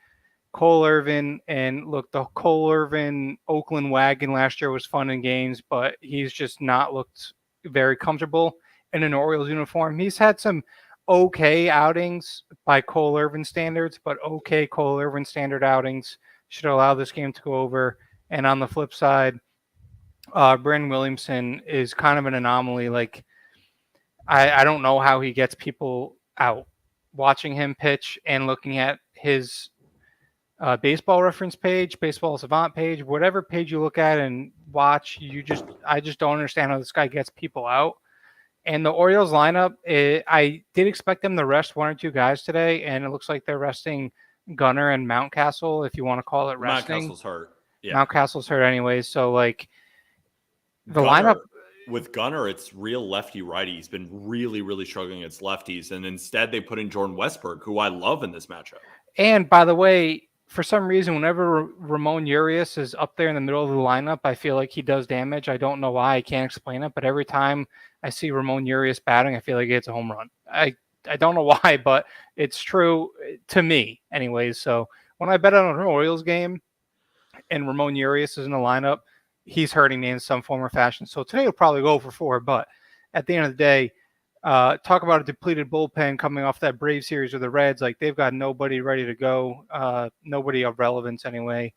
G: Cole Irvin. And look, the Cole Irvin Oakland wagon last year was fun in games, but he's just not looked very comfortable in an Orioles uniform. He's had some okay outings by Cole Irvin standards, but okay Cole Irvin standard outings should allow this game to go over. And on the flip side, Brandon Williamson is kind of an anomaly. I don't know how he gets people out. Watching him pitch and looking at his baseball reference page, baseball savant page, whatever page you look at and watch, I just don't understand how this guy gets people out. And the Orioles lineup, I did expect them to rest 1 or 2 guys today, and it looks like they're resting Gunnar and Mountcastle, if you want to call it resting.
A: Mountcastle's hurt. Yeah.
G: Mountcastle's hurt anyways, so the
A: Gunnar,
G: lineup
A: with Gunnar, it's real lefty-righty. He's been really, really struggling against lefties, and instead they put in Jordan Westberg, who I love in this matchup.
G: And by the way, for some reason, whenever Ramon Urias is up there in the middle of the lineup, I feel like he does damage. I don't know why. I can't explain it. But every time I see Ramon Urias batting, I feel like it's a home run. I don't know why, but it's true to me anyways. So when I bet on an Orioles game and Ramon Urias is in the lineup, he's hurting me in some form or fashion. So today will probably go for 4. But at the end of the day, talk about a depleted bullpen coming off that Brave series with the Reds. They've got nobody ready to go, nobody of relevance anyway.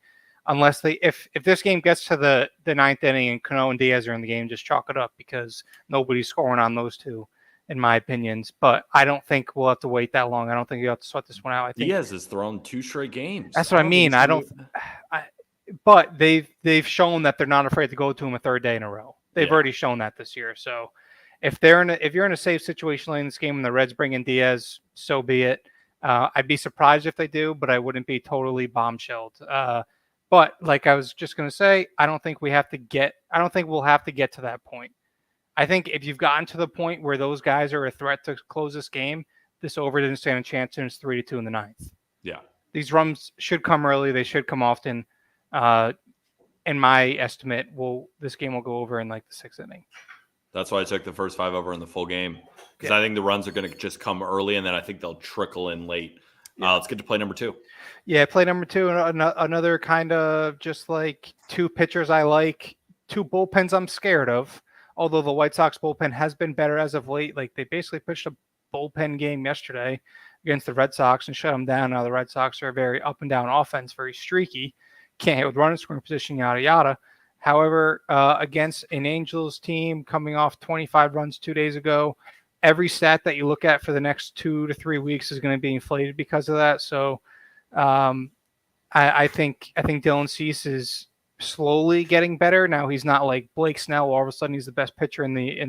G: Unless if this game gets to the 9th inning and Cano and Diaz are in the game, just chalk it up because nobody's scoring on those two, in my opinions. But I don't think we'll have to wait that long. I don't think you have to sweat this one out. I think
A: Diaz has thrown 2 straight games.
G: That's what I mean. But they've shown that they're not afraid to go to him a 3rd day in a row. They've already shown that this year. So if you're in a safe situation late in this game and the Reds bring in Diaz, so be it. I'd be surprised if they do, but I wouldn't be totally bombshelled. But like I was just going to say, I don't think we'll have to get to that point. I think if you've gotten to the point where those guys are a threat to close this game, this over didn't stand a chance and it's 3-2 in the 9th.
A: Yeah.
G: These runs should come early. They should come often. In my estimate, this game will go over in the 6th inning.
A: That's why I took the first 5 over in the full game because I think the runs are going to just come early and then I think they'll trickle in late. Let's get to play number 2.
G: Yeah, play number 2. Another kind of just 2 pitchers I like. two bullpens I'm scared of, although the White Sox bullpen has been better as of late. Like, they basically pitched a bullpen game yesterday against the Red Sox and shut them down. Now the Red Sox are a very up and down offense, very streaky, can't hit with running scoring position, yada yada. However, against an Angels team coming off 25 runs 2 days ago, every stat that you look at for the next 2 to 3 weeks is going to be inflated because of that. So I think Dylan Cease is slowly getting better. Now he's not like Blake Snell. All of a sudden he's the best pitcher in the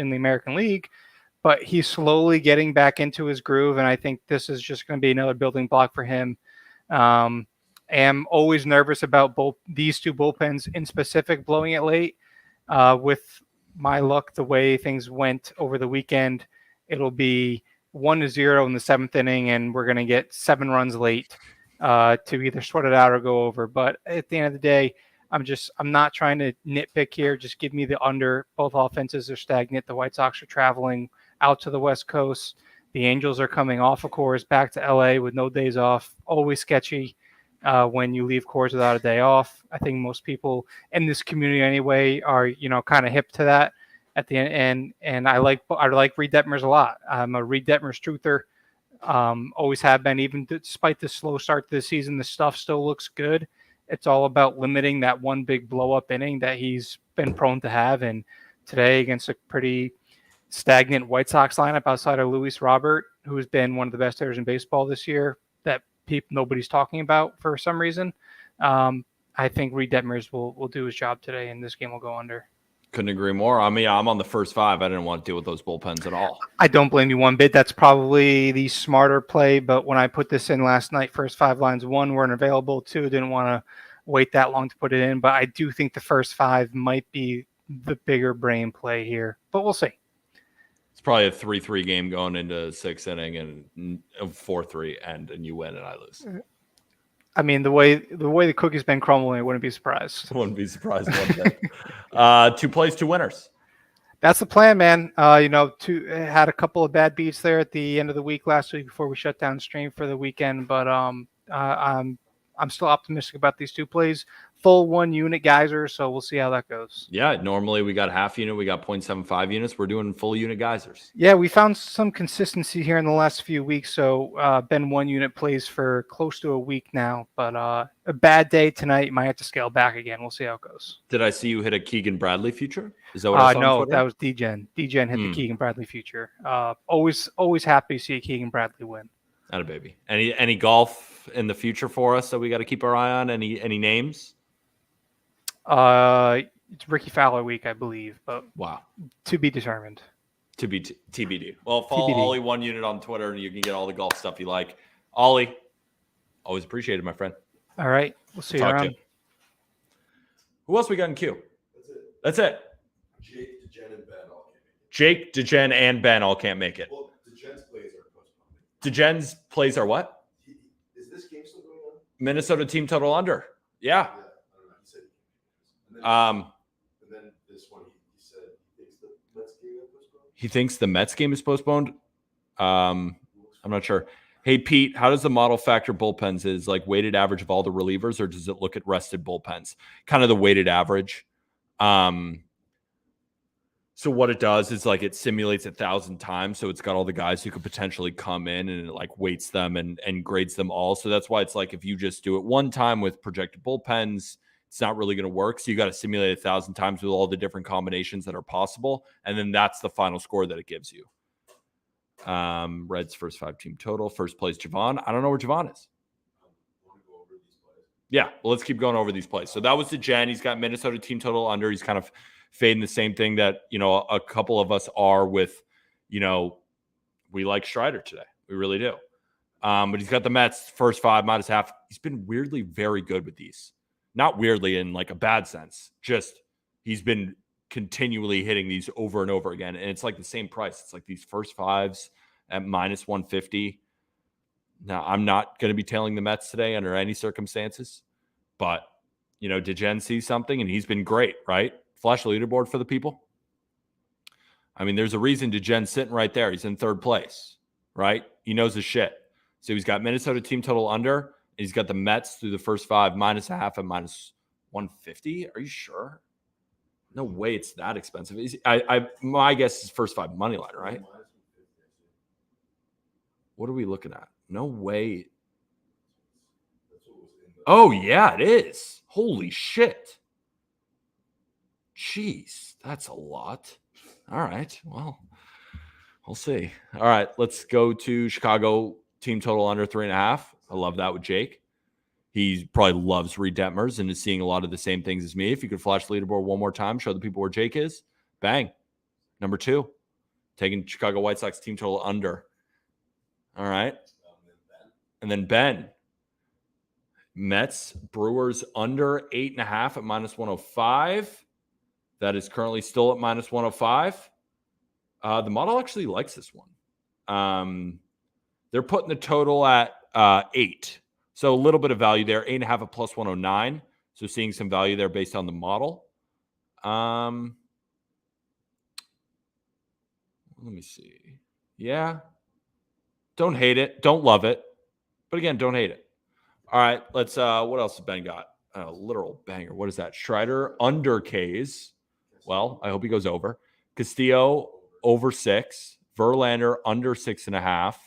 G: American League, but he's slowly getting back into his groove. And I think this is just going to be another building block for him. Am always nervous about these two bullpens in specific blowing it late. With my luck, the way things went over the weekend, it'll be 1-0 in the 7th inning, and we're going to get 7 runs late to either sweat it out or go over. But at the end of the day, I'm not trying to nitpick here. Just give me the under. Both offenses are stagnant. The White Sox are traveling out to the West Coast. The Angels are coming off, of course, back to LA with no days off. Always sketchy when you leave Coors without a day off. I think most people in this community anyway are, kind of hip to that at the end. And I like Reed Detmers a lot. I'm a Reed Detmers truther. Always have been, even despite the slow start to the season, the stuff still looks good. It's all about limiting that one big blow up inning that he's been prone to have. And today, against a pretty stagnant White Sox lineup outside of Luis Robert, who's been one of the best hitters in baseball this year, that nobody's talking about for some reason. I think Reed Detmers will do his job today, and this game will go under.
A: Couldn't agree more. I mean, I'm on the first 5. I didn't want to deal with those bullpens at all.
G: I don't blame you one bit. That's probably the smarter play. But when I put this in last night, first 5 lines, 1 weren't available. 2, didn't want to wait that long to put it in. But I do think the first 5 might be the bigger brain play here. But we'll see.
A: It's probably a 3-3 game going into 6th inning and a 4-3 end, and you win and I lose.
G: I mean, the way the cookie's been crumbling, I wouldn't be surprised.
A: I wouldn't be surprised one bit. 2 plays, 2 winners.
G: That's the plan, man. Had a couple of bad beats there at the end of the week last week before we shut down stream for the weekend, but I'm still optimistic about these 2 plays. Full 1 unit geyser, so we'll see how that goes.
A: Yeah, normally we got half unit, we got 0.75 units. We're doing full unit geysers.
G: Yeah, we found some consistency here in the last few weeks, so been 1 unit plays for close to a week now, but a bad day tonight. Might have to scale back again. We'll see how it goes.
A: Did I see you hit a Keegan Bradley future? Is that what I saw?
G: No, that was DGen. DGen hit the Keegan Bradley future. Always happy to see a Keegan Bradley win.
A: Atta baby. Any golf in the future for us that we got to keep our eye on? Any names?
G: It's Ricky Fowler week, I believe, but
A: wow,
G: to be determined.
A: To be TBD. Well, follow
G: TBD.
A: Ollie 1 unit on Twitter, and you can get all the golf stuff you like. Ollie, always appreciated, my friend.
G: All right, we'll see you around.
A: Who else we got in queue? That's it.
B: Jake, DeGen, and Ben all can't make it.
A: Jake, DeGen, and Ben all can't make it.
B: Well, DeGen's plays are postponed.
A: DeGen's plays are what?
B: Is this game still going on?
A: Minnesota team total under. Yeah.
B: I don't know. He said he can make it. And then this one, he said he thinks the Mets game is postponed.
A: He thinks the Mets game is postponed. I'm not sure. Hey, Pete, how does the model factor bullpens? Is like weighted average of all the relievers, or does it look at rested bullpens? Kind of the weighted average. So what it does is like it simulates 1,000 times. So it's got all the guys who could potentially come in, and it like weights them and grades them all. So that's why it's like if you just do it one time with projected bullpens, it's not really going to work. So you got to simulate 1,000 times with all the different combinations that are possible. And then that's the final score that it gives you. Reds first 5 team total. First place, Javon. I don't know where Javon is. Yeah, well, let's keep going over these plays. So that was the Jen. He's got Minnesota team total under. He's kind of fading the same thing that, a couple of us are with, we like Strider today. We really do. But he's got the Mets first 5 -0.5. He's been weirdly very good with these. Not weirdly in like a bad sense. Just he's been continually hitting these over and over again. And it's like the same price. It's like these first 5s at -150. Now, I'm not going to be tailing the Mets today under any circumstances. But, DeGen sees something, and he's been great, right? Flash leaderboard for the people. I mean, there's a reason DeGen's sitting right there. He's in 3rd place, right? He knows his shit. So he's got Minnesota team total under, and he's got the Mets through the first 5 -0.5 at -150. Are you sure? No way it's that expensive. My guess is first 5 money line, right? What are we looking at? No way. Oh, yeah, it is. Holy shit. Jeez, that's a lot. All right. Well, we'll see. All right, let's go to Chicago team total under 3.5. I love that with Jake. He probably loves Reed Detmers and is seeing a lot of the same things as me. If you could flash the leaderboard one more time, show the people where Jake is. Bang. Number 2. Taking Chicago White Sox team total under. All right. And then Ben. Mets, Brewers under 8.5 at -105. That is currently still at -105. The model actually likes this one. They're putting the total at 8. So a little bit of value there. 8.5 at +109. So seeing some value there based on the model. Let me see. Yeah. Don't hate it. Don't love it. But again, don't hate it. All right. Let's what else has Ben got? A literal banger. What is that? Strider under K's. Well, I hope he goes over. Castillo over 6. Verlander under 6.5.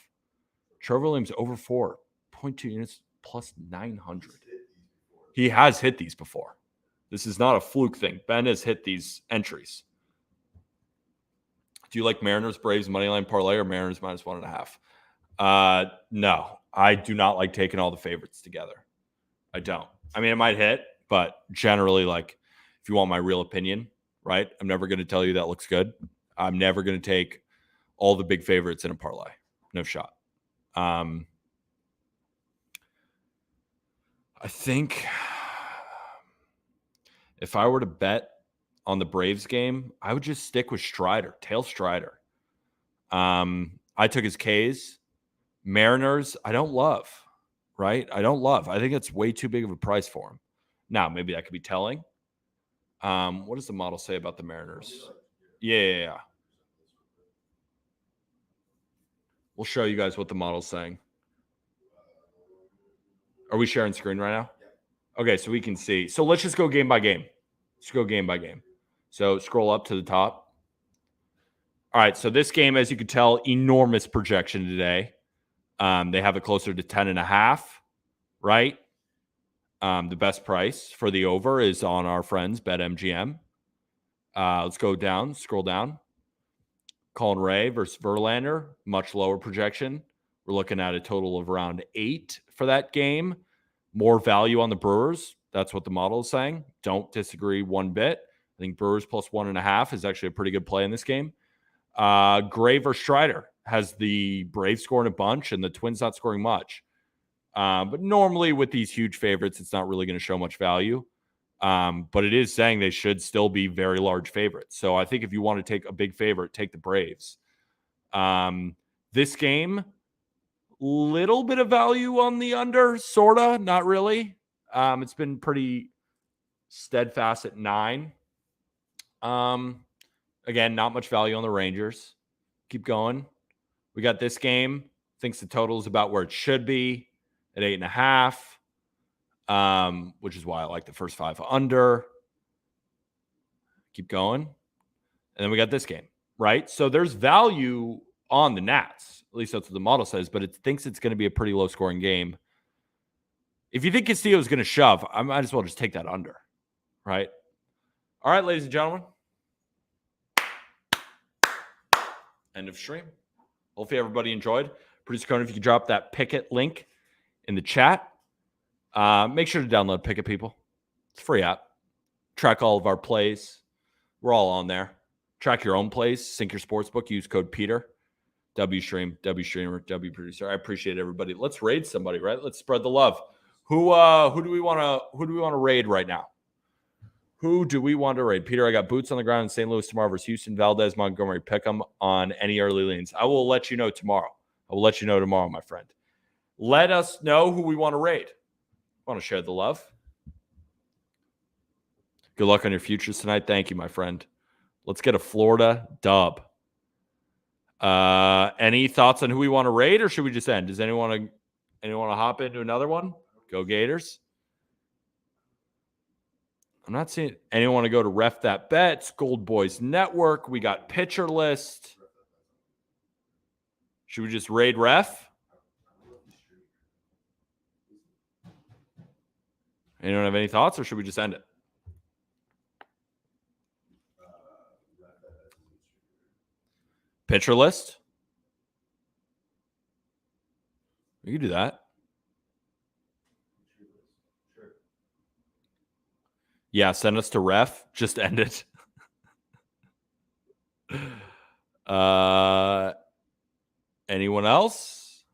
A: Trevor Williams over 4.2 units +900. He has hit these before. This is not a fluke thing. Ben has hit these entries. Do you like Mariners Braves moneyline parlay or Mariners -1.5? No, I do not like taking all the favorites together. I don't. I mean, it might hit, but generally, like, if you want my real opinion, right? I'm never going to tell you that looks good. I'm never going to take all the big favorites in a parlay. No shot. I think if I were to bet on the Braves game, I would just stick with Strider, Tail Strider. I took his K's. Mariners, I don't love, right? I don't love. I think it's way too big of a price for him. Now, maybe that could be telling. What does the model say about the Mariners? Yeah. We'll show you guys what the model's saying. Are we sharing screen right now? Okay, so we can see. So let's just go game by game. Let's go game by game. So scroll up to the top. All right, so this game, as you can tell, enormous projection today. They have it closer to 10.5, right? The best price for the over is on our friends BetMGM. Let's go down, scroll down. Colin Ray versus Verlander, much lower projection. We're looking at a total of around 8 for that game. More value on the Brewers. That's what the model is saying. Don't disagree one bit. I think Brewers +1.5 is actually a pretty good play in this game. Gray versus Strider has the Braves scoring a bunch and the Twins not scoring much. But normally with these huge favorites, it's not really going to show much value. But it is saying they should still be very large favorites. So I think if you want to take a big favorite, take the Braves. This game, little bit of value on the under, sorta, not really. It's been pretty steadfast at 9. Again, not much value on the Rangers. Keep going. We got this game. Thinks the total is about where it should be at 8.5, which is why I like the first 5 under. Keep going. And then we got this game, right? So there's value on the Nats. At least that's what the model says, but it thinks it's going to be a pretty low-scoring game. If you think Castillo is going to shove, I might as well just take that under, right? All right, ladies and gentlemen. End of stream. Hopefully everybody enjoyed. Producer Conan, if you could drop that Pikkit link in the chat. Make sure to download Pikkit, people. It's a free app. Track all of our plays. We're all on there. Track your own plays. Sync your sportsbook. Use code Peter. WStream, WStreamer, WProducer. I appreciate everybody. Let's raid somebody, right? Let's spread the love. Who do we want to raid right now? Who do we want to raid? Peter, I got boots on the ground in St. Louis tomorrow versus Houston, Valdez, Montgomery. Pick them on any early leans. I will let you know tomorrow. My friend. Let us know who we want to raid. Want to share the love. Good luck on your futures tonight. Thank you, my friend. Let's get a Florida dub. Any thoughts on who we want to raid, or should we just end? Does anyone want to hop into another one? Go Gators. I'm not seeing anyone want to go to Ref That Bets, Gold Boys Network. We got pitcher list. Should we just raid Ref? Anyone have any thoughts, or should we just end it? Pitcher list? We can do that. Yeah, send us to Ref. Just end it. Anyone else?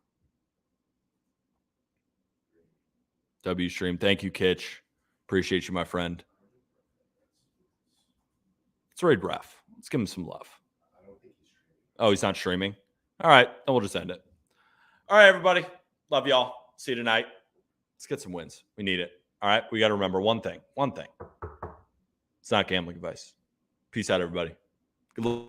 A: W Stream. Thank you, Kitch. Appreciate you, my friend. Let's raid Ref. Let's give him some love. Oh, he's not streaming? All right. Then we'll just end it. All right, everybody. Love y'all. See you tonight. Let's get some wins. We need it. All right. We got to remember one thing. It's not gambling advice. Peace out, everybody. Good luck.